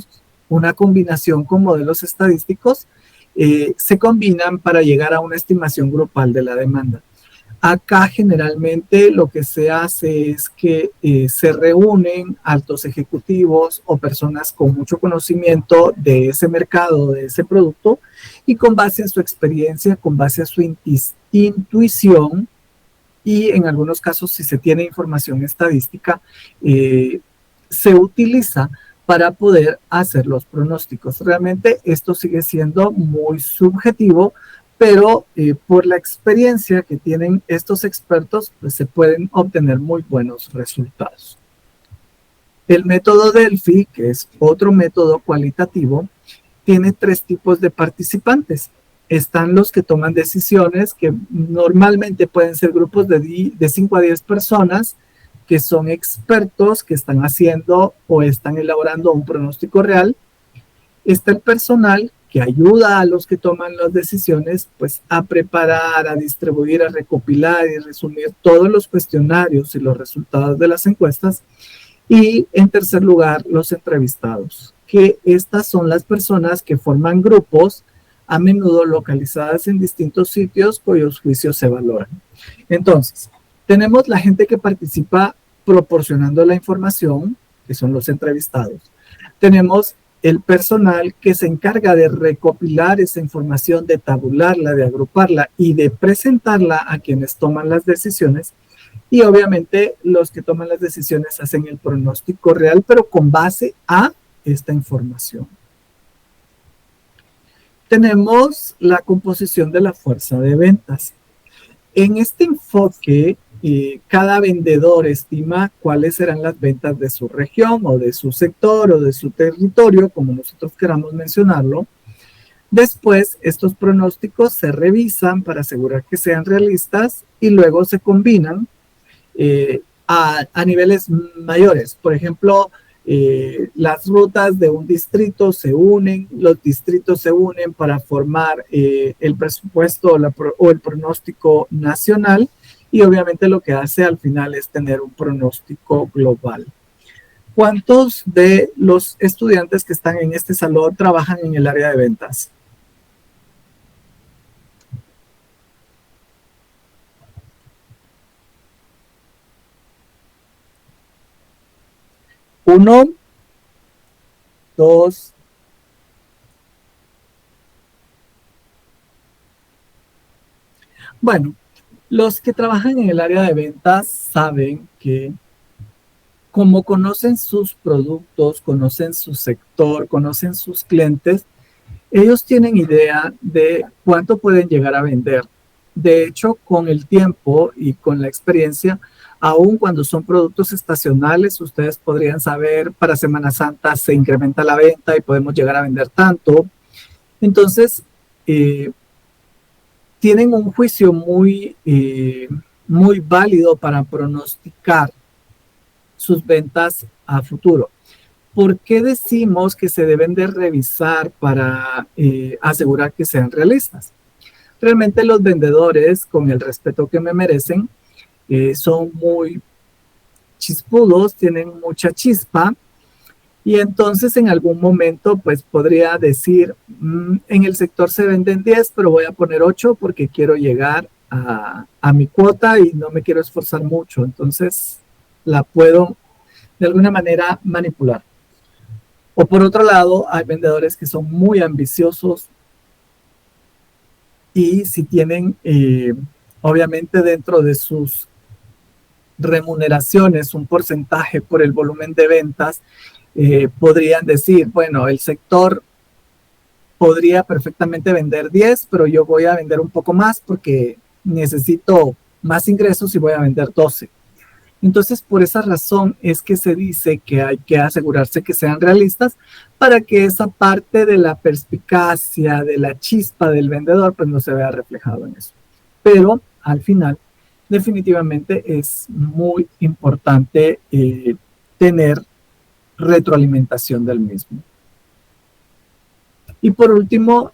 una combinación con modelos estadísticos, se combinan para llegar a una estimación grupal de la demanda. Acá generalmente lo que se hace es que se reúnen altos ejecutivos o personas con mucho conocimiento de ese mercado, de ese producto, y con base a su experiencia, con base a su intuición, y en algunos casos si se tiene información estadística, se utiliza para poder hacer los pronósticos. Realmente esto sigue siendo muy subjetivo, pero por la experiencia que tienen estos expertos, pues se pueden obtener muy buenos resultados. El método Delphi, que es otro método cualitativo, tiene 3 tipos de participantes. Están los que toman decisiones, que normalmente pueden ser grupos de 5 a 10 personas, que son expertos, que están haciendo o están elaborando un pronóstico real. Está el personal que ayuda a los que toman las decisiones, pues a preparar, a distribuir, a recopilar y resumir todos los cuestionarios y los resultados de las encuestas. Y en tercer lugar, los entrevistados, que estas son las personas que forman grupos, a menudo localizadas en distintos sitios cuyos juicios se valoran. Entonces, tenemos la gente que participa proporcionando la información, que son los entrevistados. Tenemos el personal que se encarga de recopilar esa información, de tabularla, de agruparla y de presentarla a quienes toman las decisiones. Y obviamente los que toman las decisiones hacen el pronóstico real, pero con base a esta información. Tenemos la composición de la fuerza de ventas. En este enfoque, cada vendedor estima cuáles serán las ventas de su región o de su sector o de su territorio, como nosotros queramos mencionarlo. Después, estos pronósticos se revisan para asegurar que sean realistas y luego se combinan a niveles mayores. Por ejemplo, las rutas de un distrito se unen, los distritos se unen para formar el presupuesto o el pronóstico nacional, y obviamente lo que hace al final es tener un pronóstico global. ¿Cuántos de los estudiantes que están en este salón trabajan en el área de ventas? Uno, dos, bueno, los que trabajan en el área de ventas saben que como conocen sus productos, conocen su sector, conocen sus clientes, ellos tienen idea de cuánto pueden llegar a vender. De hecho, con el tiempo y con la experiencia, aun cuando son productos estacionales, ustedes podrían saber, para Semana Santa se incrementa la venta y podemos llegar a vender tanto. Entonces, tienen un juicio muy válido para pronosticar sus ventas a futuro. ¿Por qué decimos que se deben de revisar para asegurar que sean realistas? Realmente los vendedores, con el respeto que me merecen, son muy chispudos, tienen mucha chispa, y entonces en algún momento pues podría decir, en el sector se venden 10, pero voy a poner 8 porque quiero llegar a mi cuota y no me quiero esforzar mucho, entonces la puedo de alguna manera manipular. O por otro lado, hay vendedores que son muy ambiciosos y si tienen, obviamente dentro de sus remuneraciones, un porcentaje por el volumen de ventas, podrían decir, bueno, el sector podría perfectamente vender 10, pero yo voy a vender un poco más porque necesito más ingresos y voy a vender 12. Entonces, por esa razón es que se dice que hay que asegurarse que sean realistas para que esa parte de la perspicacia, de la chispa del vendedor, pues no se vea reflejado en eso. Pero al final, definitivamente es muy importante tener retroalimentación del mismo. Y por último,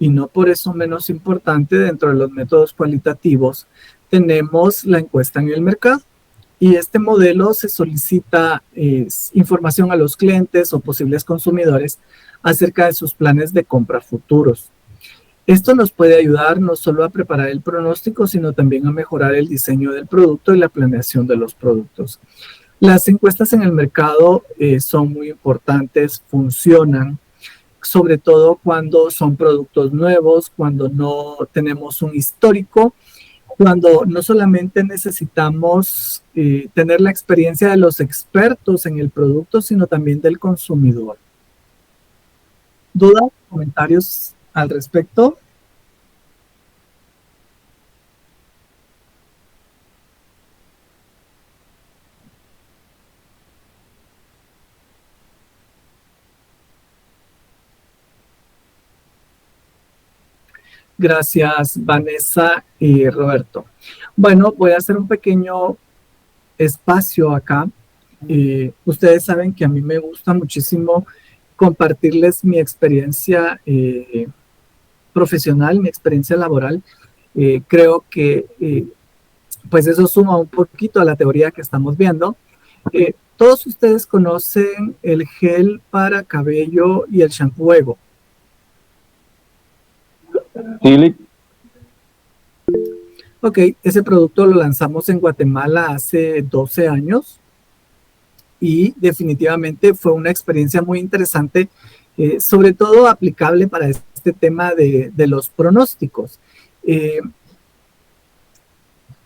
y no por eso menos importante, dentro de los métodos cualitativos, tenemos la encuesta en el mercado. Y este modelo se solicita información a los clientes o posibles consumidores acerca de sus planes de compra futuros. Esto nos puede ayudar no solo a preparar el pronóstico, sino también a mejorar el diseño del producto y la planeación de los productos. Las encuestas en el mercado son muy importantes, funcionan, sobre todo cuando son productos nuevos, cuando no tenemos un histórico, cuando no solamente necesitamos tener la experiencia de los expertos en el producto, sino también del consumidor. ¿Dudas, comentarios al respecto? Gracias, Vanessa y Roberto. Bueno, voy a hacer un pequeño espacio acá. Ustedes saben que a mí me gusta muchísimo compartirles mi experiencia profesional, mi experiencia laboral. Creo que pues eso suma un poquito a la teoría que estamos viendo. Todos ustedes conocen el gel para cabello y el shampoo Ego. Sí. Ok, ese producto lo lanzamos en Guatemala hace 12 años y definitivamente fue una experiencia muy interesante, sobre todo aplicable para este tema de los pronósticos.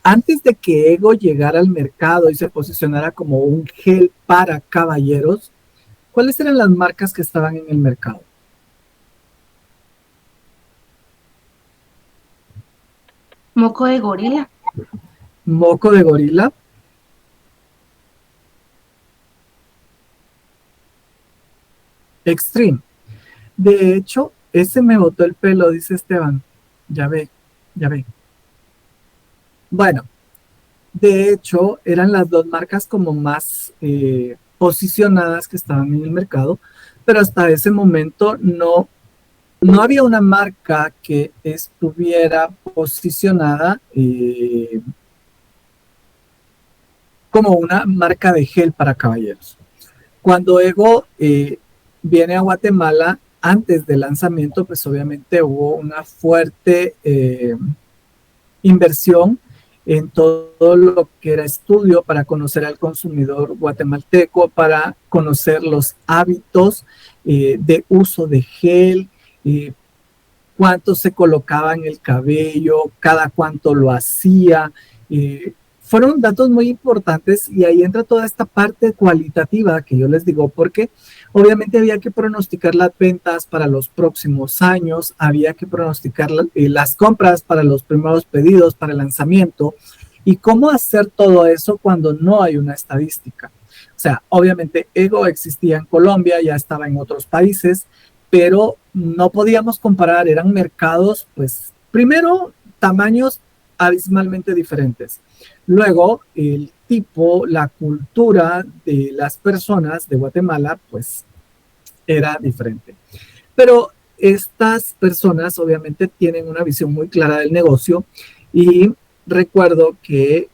Antes de que Ego llegara al mercado y se posicionara como un gel para caballeros, ¿cuáles eran las marcas que estaban en el mercado? Moco de gorila. Moco de gorila. Extreme. De hecho, ese me botó el pelo, dice Esteban. Ya ve, ya ve. Bueno, de hecho, eran las dos marcas como más posicionadas que estaban en el mercado, pero hasta ese momento no había una marca que estuviera posicionada como una marca de gel para caballeros. Cuando Ego viene a Guatemala, antes del lanzamiento, pues obviamente hubo una fuerte inversión en todo lo que era estudio para conocer al consumidor guatemalteco, para conocer los hábitos de uso de gel, cuánto se colocaba en el cabello, cada cuánto lo hacía. fueron datos muy importantes y ahí entra toda esta parte cualitativa que yo les digo, porque obviamente había que pronosticar las ventas para los próximos años, había que pronosticar las compras para los primeros pedidos, para el lanzamiento, y cómo hacer todo eso cuando no hay una estadística. O sea, obviamente Ego existía en Colombia, ya estaba en otros países, pero no podíamos comparar, eran mercados, pues, primero, tamaños abismalmente diferentes. Luego, el tipo, la cultura de las personas de Guatemala, pues, era diferente. Pero estas personas obviamente tienen una visión muy clara del negocio y recuerdo que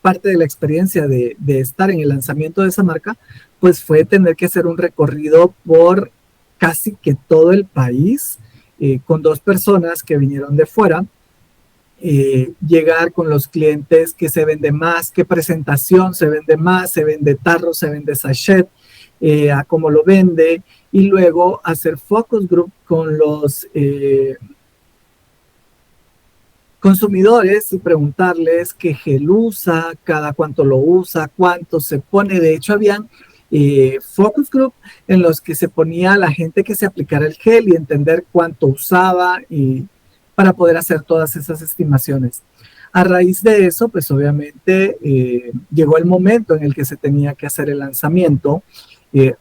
parte de la experiencia de estar en el lanzamiento de esa marca, pues fue tener que hacer un recorrido por casi que todo el país con 2 personas que vinieron de fuera, llegar con los clientes, que se vende más, qué presentación se vende más, se vende tarro, se vende sachet, a cómo lo vende, y luego hacer focus group con los consumidores y preguntarles qué gel usa, cada cuánto lo usa, cuánto se pone. De hecho, habían focus group en los que se ponía a la gente que se aplicara el gel y entender cuánto usaba y para poder hacer todas esas estimaciones. A raíz de eso, pues obviamente llegó el momento en el que se tenía que hacer el lanzamiento.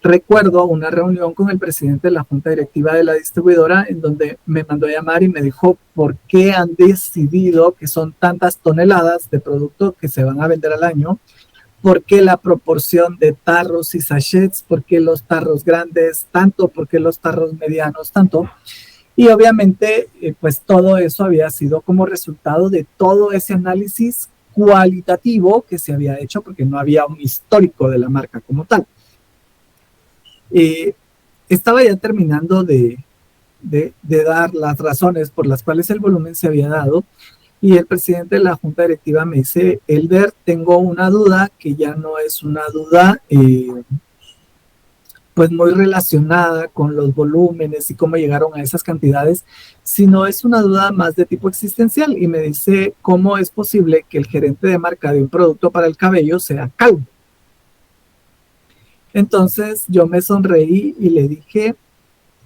Recuerdo una reunión con el presidente de la junta directiva de la distribuidora en donde me mandó a llamar y me dijo por qué han decidido que son tantas toneladas de producto que se van a vender al año, por qué la proporción de tarros y sachets, por qué los tarros grandes tanto, por qué los tarros medianos tanto. Y obviamente, pues todo eso había sido como resultado de todo ese análisis cualitativo que se había hecho porque no había un histórico de la marca como tal. Estaba ya terminando de dar las razones por las cuales el volumen se había dado y el presidente de la junta directiva me dice, Elder, tengo una duda que ya no es una duda pues muy relacionada con los volúmenes y cómo llegaron a esas cantidades, sino es una duda más de tipo existencial y me dice, ¿cómo es posible que el gerente de marca de un producto para el cabello sea calvo? Entonces yo me sonreí y le dije,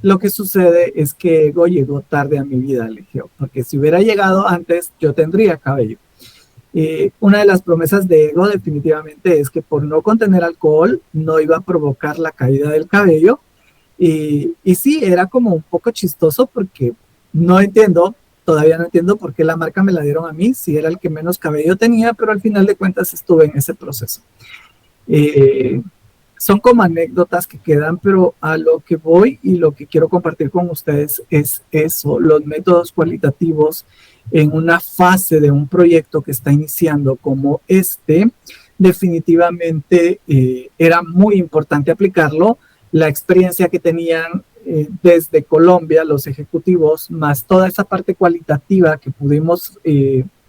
lo que sucede es que Ego llegó tarde a mi vida, le dije, porque si hubiera llegado antes, yo tendría cabello. Una de las promesas de Ego definitivamente es que por no contener alcohol, no iba a provocar la caída del cabello. Y sí, era como un poco chistoso porque todavía no entiendo por qué la marca me la dieron a mí, si era el que menos cabello tenía, pero al final de cuentas estuve en ese proceso. Son como anécdotas que quedan, pero a lo que voy y lo que quiero compartir con ustedes es eso, los métodos cualitativos en una fase de un proyecto que está iniciando como definitivamente era muy importante aplicarlo. La experiencia que tenían desde Colombia los ejecutivos, más toda esa parte cualitativa que pudimos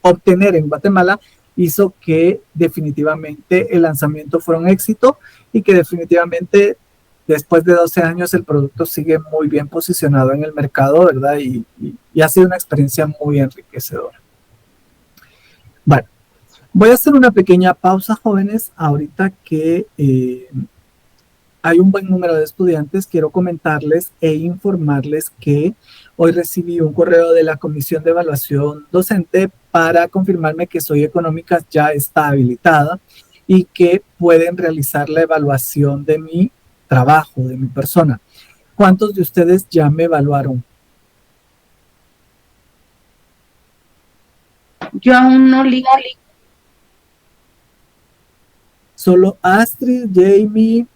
obtener en Guatemala, hizo que definitivamente el lanzamiento fuera un éxito y que definitivamente después de 12 años el producto sigue muy bien posicionado en el mercado, ¿verdad? Y ha sido una experiencia muy enriquecedora. Bueno, voy a hacer una pequeña pausa, jóvenes. Ahorita que hay un buen número de estudiantes, quiero comentarles e informarles que hoy recibí un correo de la Comisión de Evaluación Docente para confirmarme que Soy Económicas ya está habilitada y que pueden realizar la evaluación de mi trabajo, de mi persona. ¿Cuántos de ustedes ya me evaluaron? Yo aún no ligo. Solo Astrid, Jamie,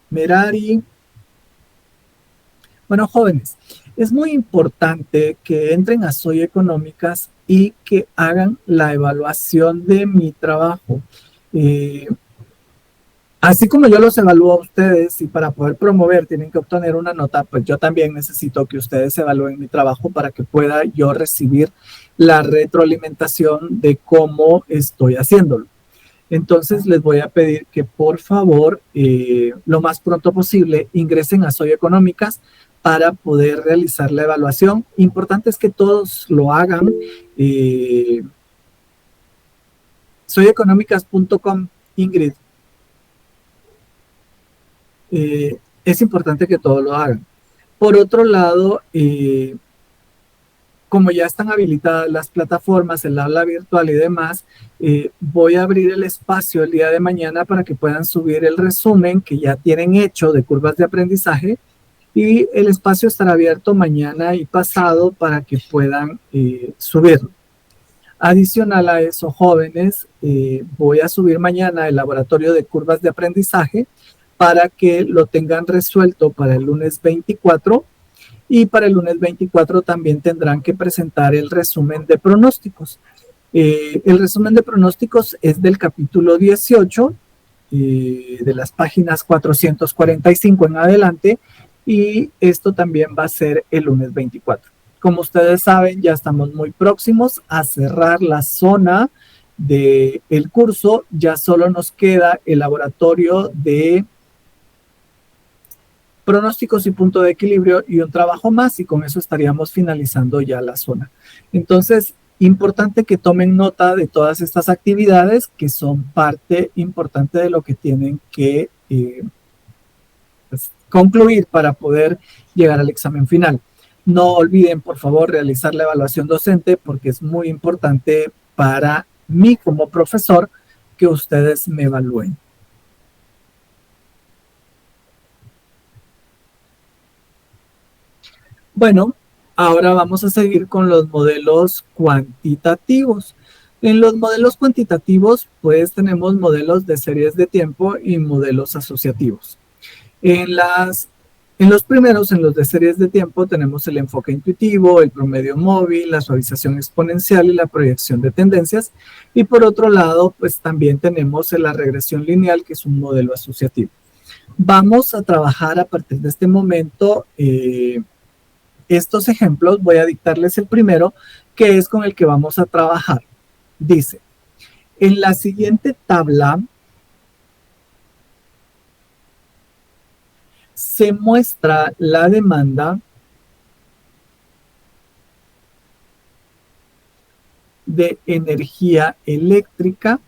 Merari. Bueno, jóvenes, es muy importante que entren a Soy Económicas y que hagan la evaluación de mi trabajo. Así como yo los evalúo a ustedes y para poder promover tienen que obtener una nota, pues yo también necesito que ustedes evalúen mi trabajo para que pueda yo recibir la retroalimentación de cómo estoy haciéndolo. Entonces les voy a pedir que por favor, lo más pronto posible, ingresen a Soy Económicas para poder realizar la evaluación. Importante es que todos lo hagan. soyeconómicas.com, Ingrid. Es importante que todos lo hagan. Por otro lado, como ya están habilitadas las plataformas, el aula virtual y demás, voy a abrir el espacio el día de mañana para que puedan subir el resumen que ya tienen hecho de curvas de aprendizaje, y el espacio estará abierto mañana y pasado para que puedan subirlo. Adicional a eso, jóvenes, voy a subir mañana el laboratorio de curvas de aprendizaje para que lo tengan resuelto para el lunes 24, y para el lunes 24 también tendrán que presentar el resumen de pronósticos. El resumen de pronósticos es del capítulo 18, de las páginas 445 en adelante, y esto también va a ser el lunes 24. Como ustedes saben, ya estamos muy próximos a cerrar la zona del curso. Ya solo nos queda el laboratorio de pronósticos y punto de equilibrio y un trabajo más, y con eso estaríamos finalizando ya la zona. Entonces, importante que tomen nota de todas estas actividades que son parte importante de lo que tienen que concluir para poder llegar al examen final. No olviden, por favor, realizar la evaluación docente, porque es muy importante para mí como profesor que ustedes me evalúen. Bueno, ahora vamos a seguir con los modelos cuantitativos. En los modelos cuantitativos, pues tenemos modelos de series de tiempo y modelos asociativos. En los primeros, en los de series de tiempo, tenemos el enfoque intuitivo, el promedio móvil, la suavización exponencial y la proyección de tendencias. Y por otro lado, pues también tenemos la regresión lineal, que es un modelo asociativo. Vamos a trabajar a partir de este momento estos ejemplos. Voy a dictarles el primero, que es con el que vamos a trabajar. Dice, en la siguiente tabla se muestra la demanda de energía eléctrica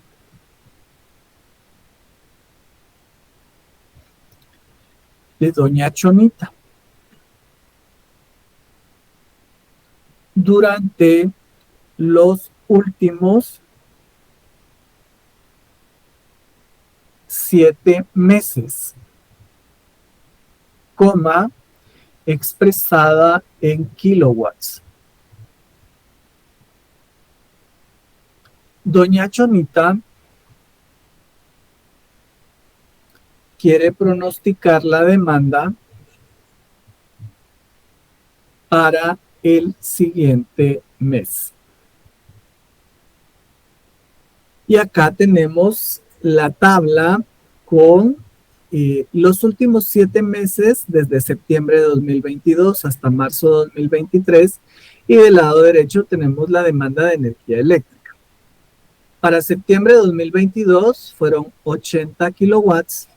de doña Chonita durante los últimos 7 meses, coma, expresada en kilowatts. Doña Chonita quiere pronosticar la demanda para el siguiente mes. Y acá tenemos la tabla con los últimos 7 meses, desde septiembre de 2022 hasta marzo de 2023, y del lado derecho tenemos la demanda de energía eléctrica. Para septiembre de 2022 fueron 80 kilowatts.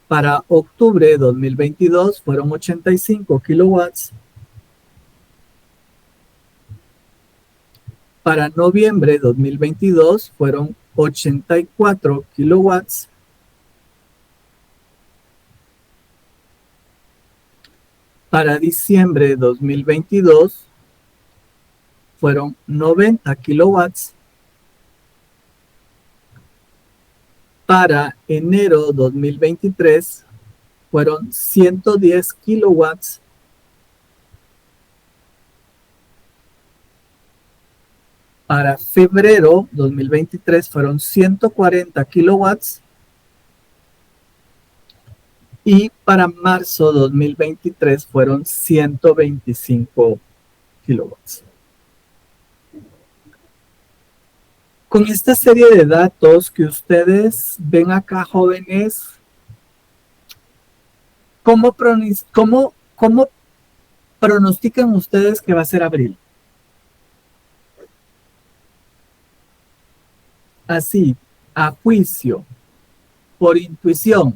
Para octubre de 2022 fueron 85 kilowatts. Para noviembre de 2022 fueron 84 kilowatts. Para diciembre de 2022 fueron 90 kilowatts. Para enero 2023 fueron 110 kilowatts. Para febrero 2023 fueron 140 kilowatts. Y para marzo 2023 fueron 125 kilowatts. Con esta serie de datos que ustedes ven acá, jóvenes, ¿cómo pronostican ustedes que va a ser abril? Así, a juicio, por intuición.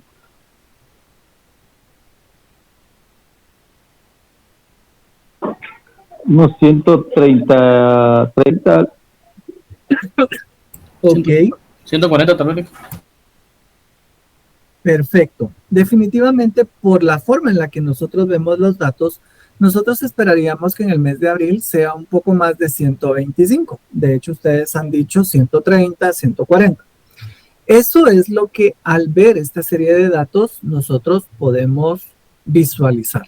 Unos 130, Ok, 140 también. perfecto. Definitivamente, por la forma en la que nosotros vemos los datos, nosotros esperaríamos que en el mes de abril sea un poco más de 125. De hecho, ustedes han dicho 130, 140. Eso es lo que al ver esta serie de datos nosotros podemos visualizar.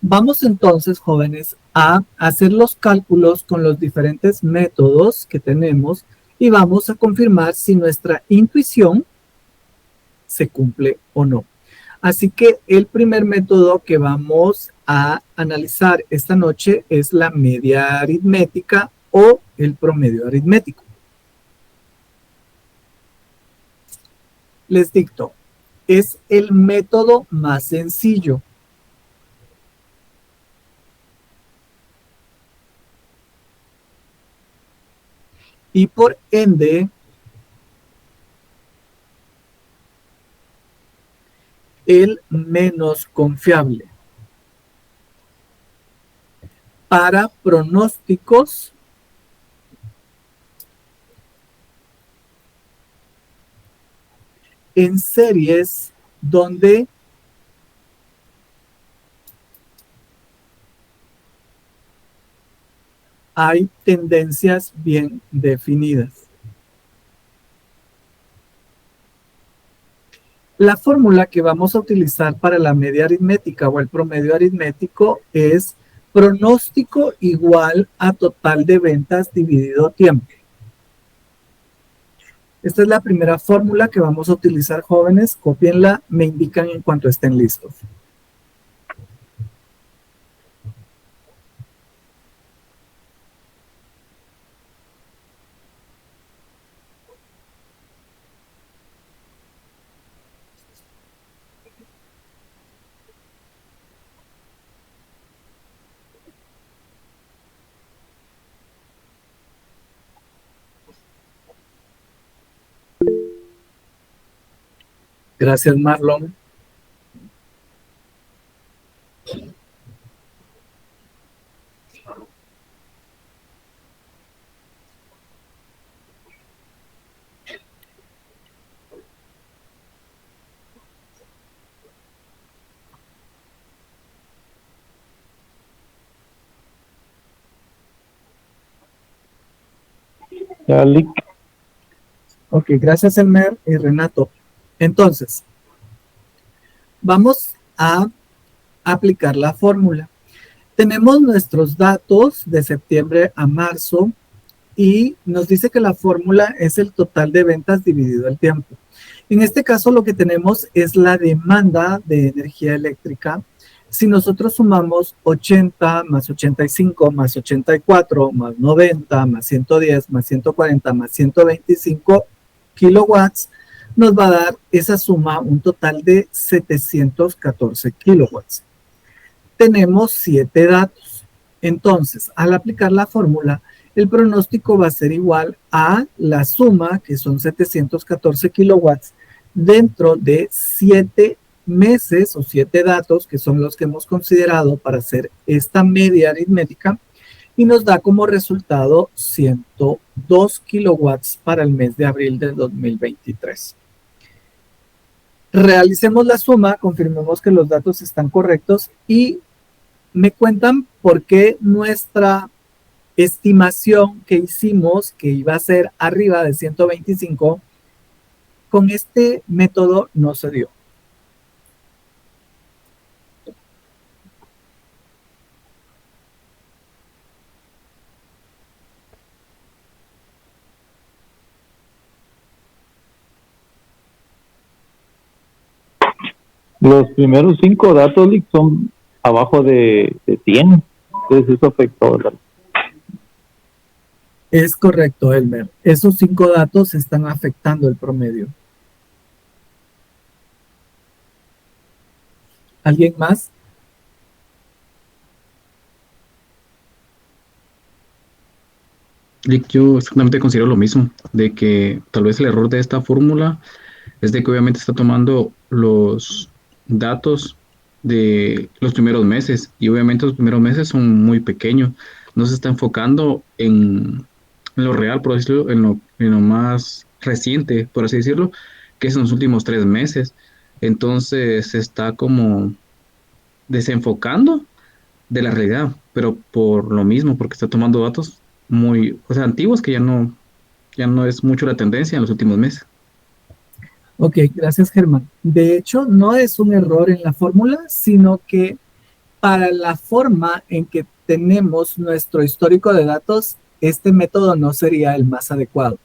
Vamos entonces, jóvenes, a hacer los cálculos con los diferentes métodos que tenemos y vamos a confirmar si nuestra intuición se cumple o no. Así que el primer método que vamos a analizar esta noche es la media aritmética o el promedio aritmético. Les dicto, es el método más sencillo. Y por ende, el menos confiable. Para pronósticos en series donde hay tendencias bien definidas. La fórmula que vamos a utilizar para la media aritmética o el promedio aritmético es pronóstico igual a total de ventas dividido tiempo. Esta es la primera fórmula que vamos a utilizar, jóvenes. Cópienla, me indican en cuanto estén listos. Gracias, Marlon. Ya, Lick. Ok, gracias, Elmer y Renato. Entonces, vamos a aplicar la fórmula. Tenemos nuestros datos de septiembre a marzo y nos dice que la fórmula es el total de ventas dividido el tiempo. En este caso lo que tenemos es la demanda de energía eléctrica. Si nosotros sumamos 80 más 85 más 84 más 90 más 110 más 140 más 125 kilowatts, nos va a dar esa suma un total de 714 kilowatts. Tenemos 7 datos. Entonces, al aplicar la fórmula, el pronóstico va a ser igual a la suma, que son 714 kilowatts, dentro de 7 meses o 7 datos, que son los que hemos considerado para hacer esta media aritmética, y nos da como resultado 102 kilowatts para el mes de abril del 2023. Realicemos la suma, confirmemos que los datos están correctos y me cuentan por qué nuestra estimación que hicimos, que iba a ser arriba de 125, con este método no se dio. Los primeros 5 datos, Lick, son abajo de 100. Entonces eso afectó. Es correcto, Elmer. Esos 5 datos están afectando el promedio. ¿Alguien más? Lick, yo exactamente considero lo mismo, de que tal vez el error de esta fórmula es de que obviamente está tomando los datos de los primeros meses y obviamente los primeros meses son muy pequeños, no se está enfocando en lo real, por decirlo, en lo más reciente, por así decirlo, que es en los últimos 3 meses. Entonces se está como desenfocando de la realidad, pero por lo mismo, porque está tomando datos muy, o sea, antiguos que ya no es mucho la tendencia en los últimos meses. Ok, gracias Germán. De hecho, no es un error en la fórmula, sino que para la forma en que tenemos nuestro histórico de datos, este método no sería el más adecuado.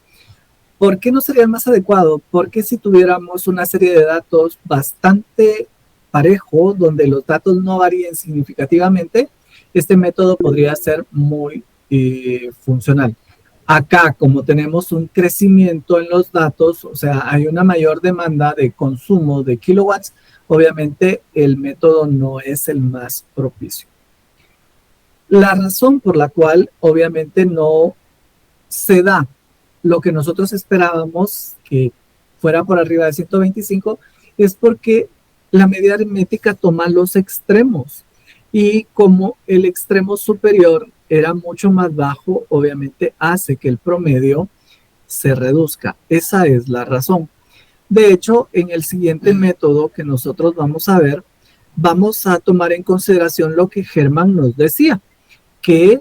¿Por qué no sería el más adecuado? Porque si tuviéramos una serie de datos bastante parejo, donde los datos no varíen significativamente, este método podría ser muy funcional. Acá, como tenemos un crecimiento en los datos, o sea, hay una mayor demanda de consumo de kilowatts, obviamente el método no es el más propicio. La razón por la cual obviamente no se da lo que nosotros esperábamos que fuera por arriba de 125 es porque la media aritmética toma los extremos y como el extremo superior era mucho más bajo, obviamente hace que el promedio se reduzca. Esa es la razón. De hecho, en el siguiente método que nosotros vamos a ver, vamos a tomar en consideración lo que Germán nos decía, que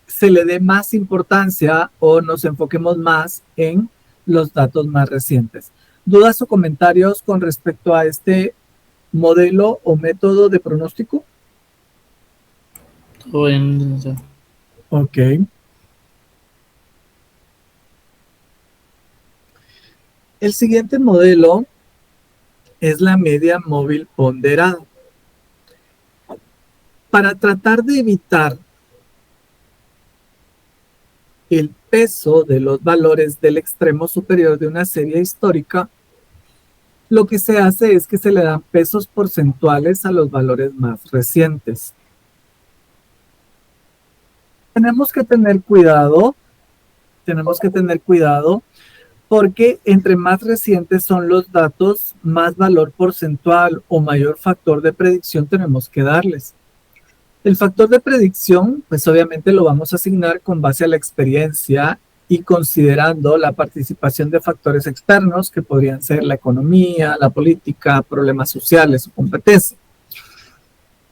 se le dé más importancia o nos enfoquemos más en los datos más recientes. ¿Dudas o comentarios con respecto a este modelo o método de pronóstico? Todo bien, licenciado. Ok. El siguiente modelo es la media móvil ponderada. Para tratar de evitar el peso de los valores del extremo superior de una serie histórica, lo que se hace es que se le dan pesos porcentuales a los valores más recientes. Tenemos que tener cuidado porque entre más recientes son los datos, más valor porcentual o mayor factor de predicción tenemos que darles. El factor de predicción, pues obviamente lo vamos a asignar con base a la experiencia y considerando la participación de factores externos que podrían ser la economía, la política, problemas sociales o competencia.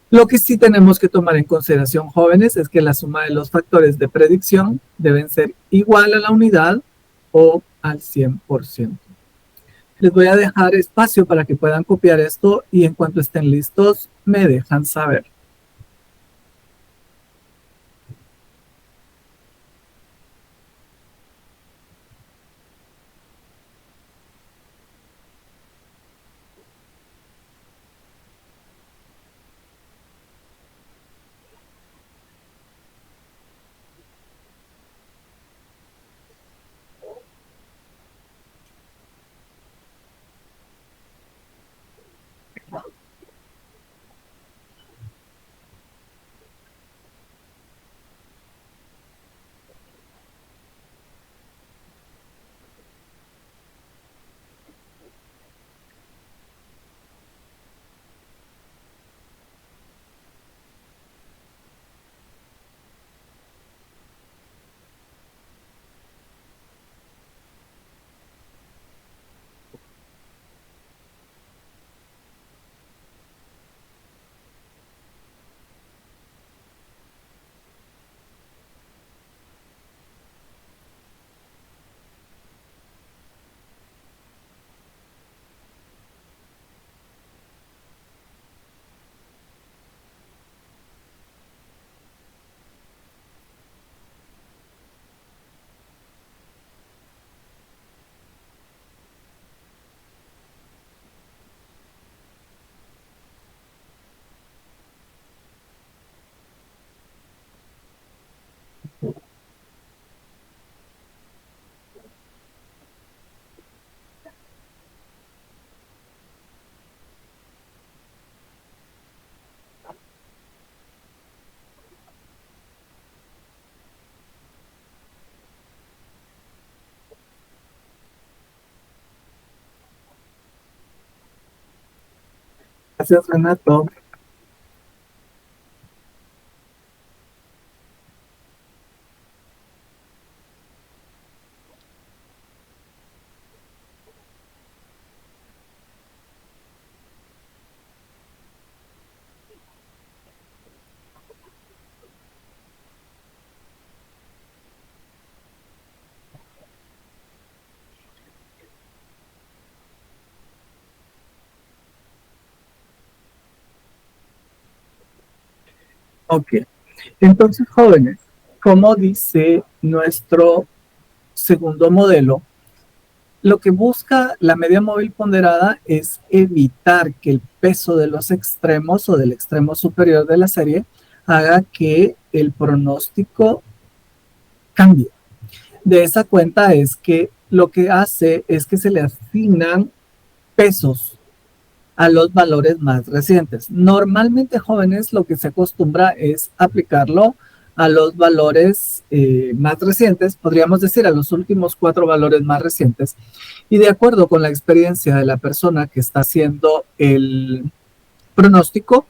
Lo que sí tenemos que tomar en consideración, jóvenes, es que la suma de los factores de predicción deben ser igual a la unidad o al 100%. Les voy a dejar espacio para que puedan copiar esto y en cuanto estén listos, me dejan saber. Gracias, Renato. Ok. Entonces, jóvenes, como dice nuestro segundo modelo, lo que busca la media móvil ponderada es evitar que el peso de los extremos o del extremo superior de la serie haga que el pronóstico cambie. De esa cuenta es que lo que hace es que se le asignan pesos a los valores más recientes. Normalmente, jóvenes, lo que se acostumbra es aplicarlo a los valores más recientes, podríamos decir a los últimos 4 valores más recientes, y de acuerdo con la experiencia de la persona que está haciendo el pronóstico,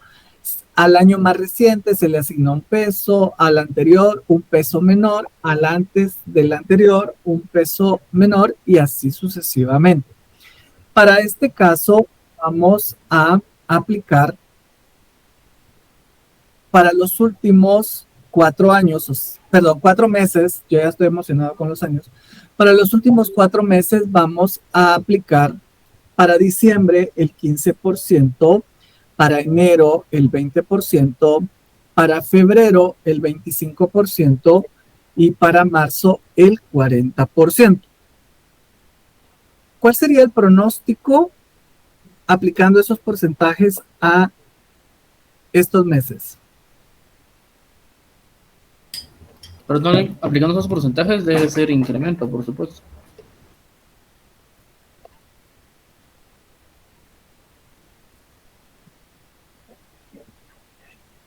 al año más reciente se le asigna un peso, al anterior un peso menor, al antes del anterior un peso menor y así sucesivamente. Para este caso vamos a aplicar para los últimos 4 años, perdón, 4 meses, yo ya estoy emocionado con los años, para los últimos 4 meses vamos a aplicar para diciembre el 15%, para enero el 20%, para febrero el 25% y para marzo el 40%. ¿Cuál sería el pronóstico aplicando esos porcentajes a estos meses? Perdón, aplicando esos porcentajes debe ser incremento, por supuesto.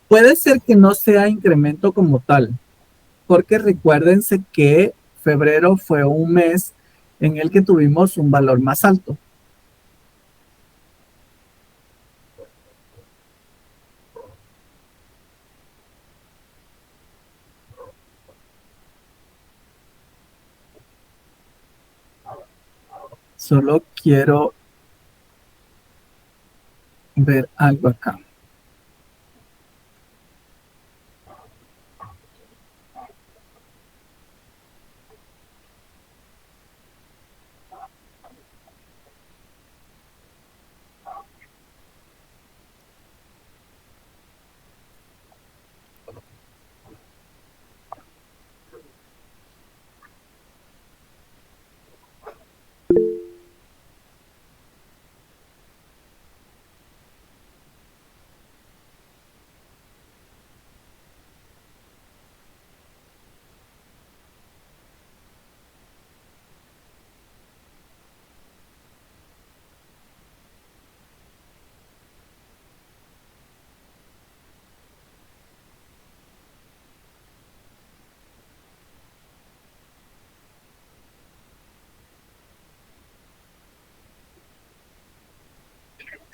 Puede ser que no sea incremento como tal, porque recuérdense que febrero fue un mes en el que tuvimos un valor más alto. Solo quiero ver algo acá.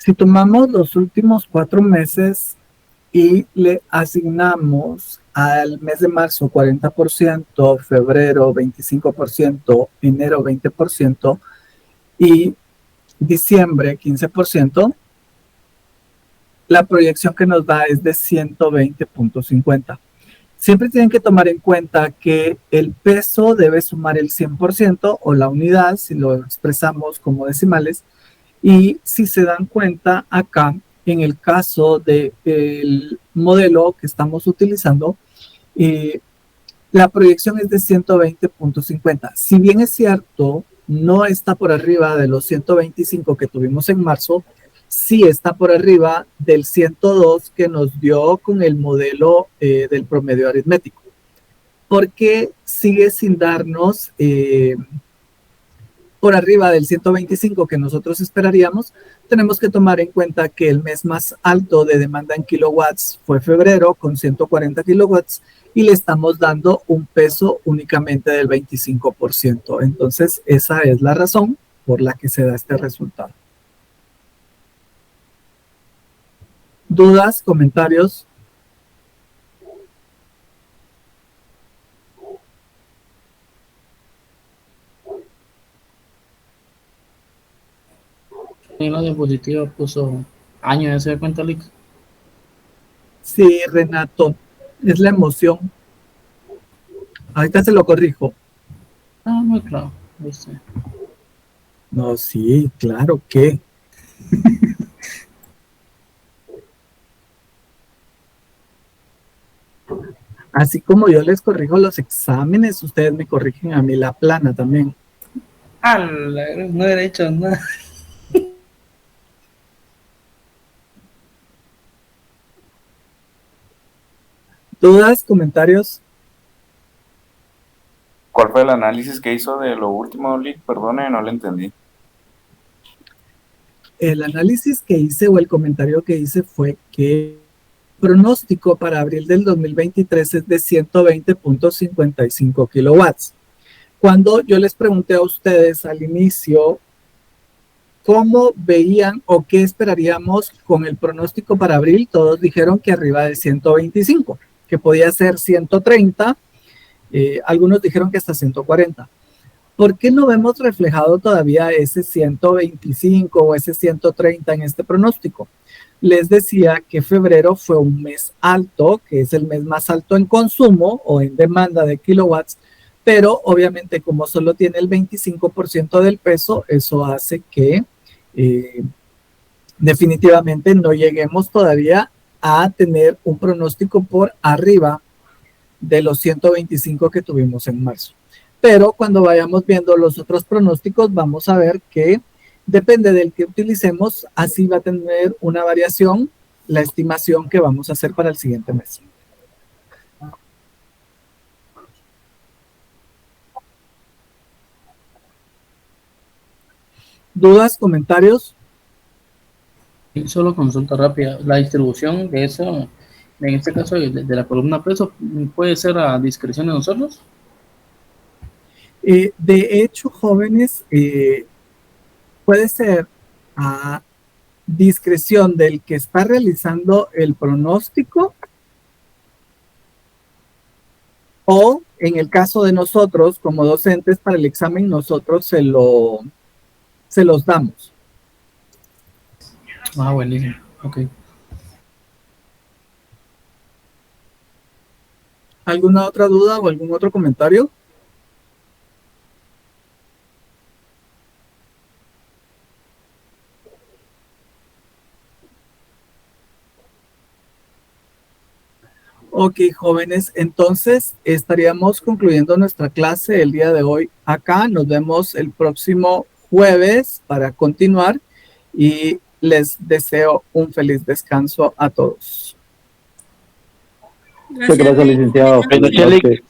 Si tomamos los últimos 4 meses y le asignamos al mes de marzo 40%, febrero 25%, enero 20% y diciembre 15%, la proyección que nos da es de 120.50. Siempre tienen que tomar en cuenta que el peso debe sumar el 100% o la unidad, si lo expresamos como decimales, y si se dan cuenta acá, en el caso del modelo que estamos utilizando, la proyección es de 120.50. Si bien es cierto, no está por arriba de los 125 que tuvimos en marzo, sí está por arriba del 102 que nos dio con el modelo del promedio aritmético, porque sigue sin darnos por arriba del 125 que nosotros esperaríamos. Tenemos que tomar en cuenta que el mes más alto de demanda en kilowatts fue febrero con 140 kilowatts y le estamos dando un peso únicamente del 25%. Entonces, esa es la razón por la que se da este resultado. ¿Dudas, comentarios? En la diapositiva puso año, ¿se da cuenta, Lick? Sí, Renato, es la emoción. Ahorita se lo corrijo. Ah, muy claro. ¿Viste? No, sí, claro que. Así como yo les corrijo los exámenes, ustedes me corrigen a mí la plana también. No he hecho nada. ¿Dudas, comentarios? ¿Cuál fue el análisis que hizo de lo último, Lick? Perdone, no le entendí. El análisis que hice o el comentario que hice fue que el pronóstico para abril del 2023 es de 120.55 kilowatts. Cuando yo les pregunté a ustedes al inicio cómo veían o qué esperaríamos con el pronóstico para abril, todos dijeron que arriba de 125, que podía ser 130, algunos dijeron que hasta 140. ¿Por qué no vemos reflejado todavía ese 125 o ese 130 en este pronóstico? Les decía que febrero fue un mes alto, que es el mes más alto en consumo o en demanda de kilowatts, pero obviamente como solo tiene el 25% del peso, eso hace que definitivamente no lleguemos todavía a tener un pronóstico por arriba de los 125 que tuvimos en marzo. Pero cuando vayamos viendo los otros pronósticos, vamos a ver que depende del que utilicemos, así va a tener una variación la estimación que vamos a hacer para el siguiente mes. ¿Dudas, comentarios? Solo consulta rápida. La distribución de eso, en este caso de la columna peso, ¿puede ser a discreción de nosotros? De hecho, jóvenes, puede ser a discreción del que está realizando el pronóstico, o en el caso de nosotros como docentes para el examen, nosotros se los damos. Ah, buenísimo. Ok. ¿Alguna otra duda o algún otro comentario? Ok, jóvenes, entonces estaríamos concluyendo nuestra clase el día de hoy acá. Nos vemos el próximo jueves para continuar y les deseo un feliz descanso a todos. Muchas gracias, licenciado. Buenas noches, Lick.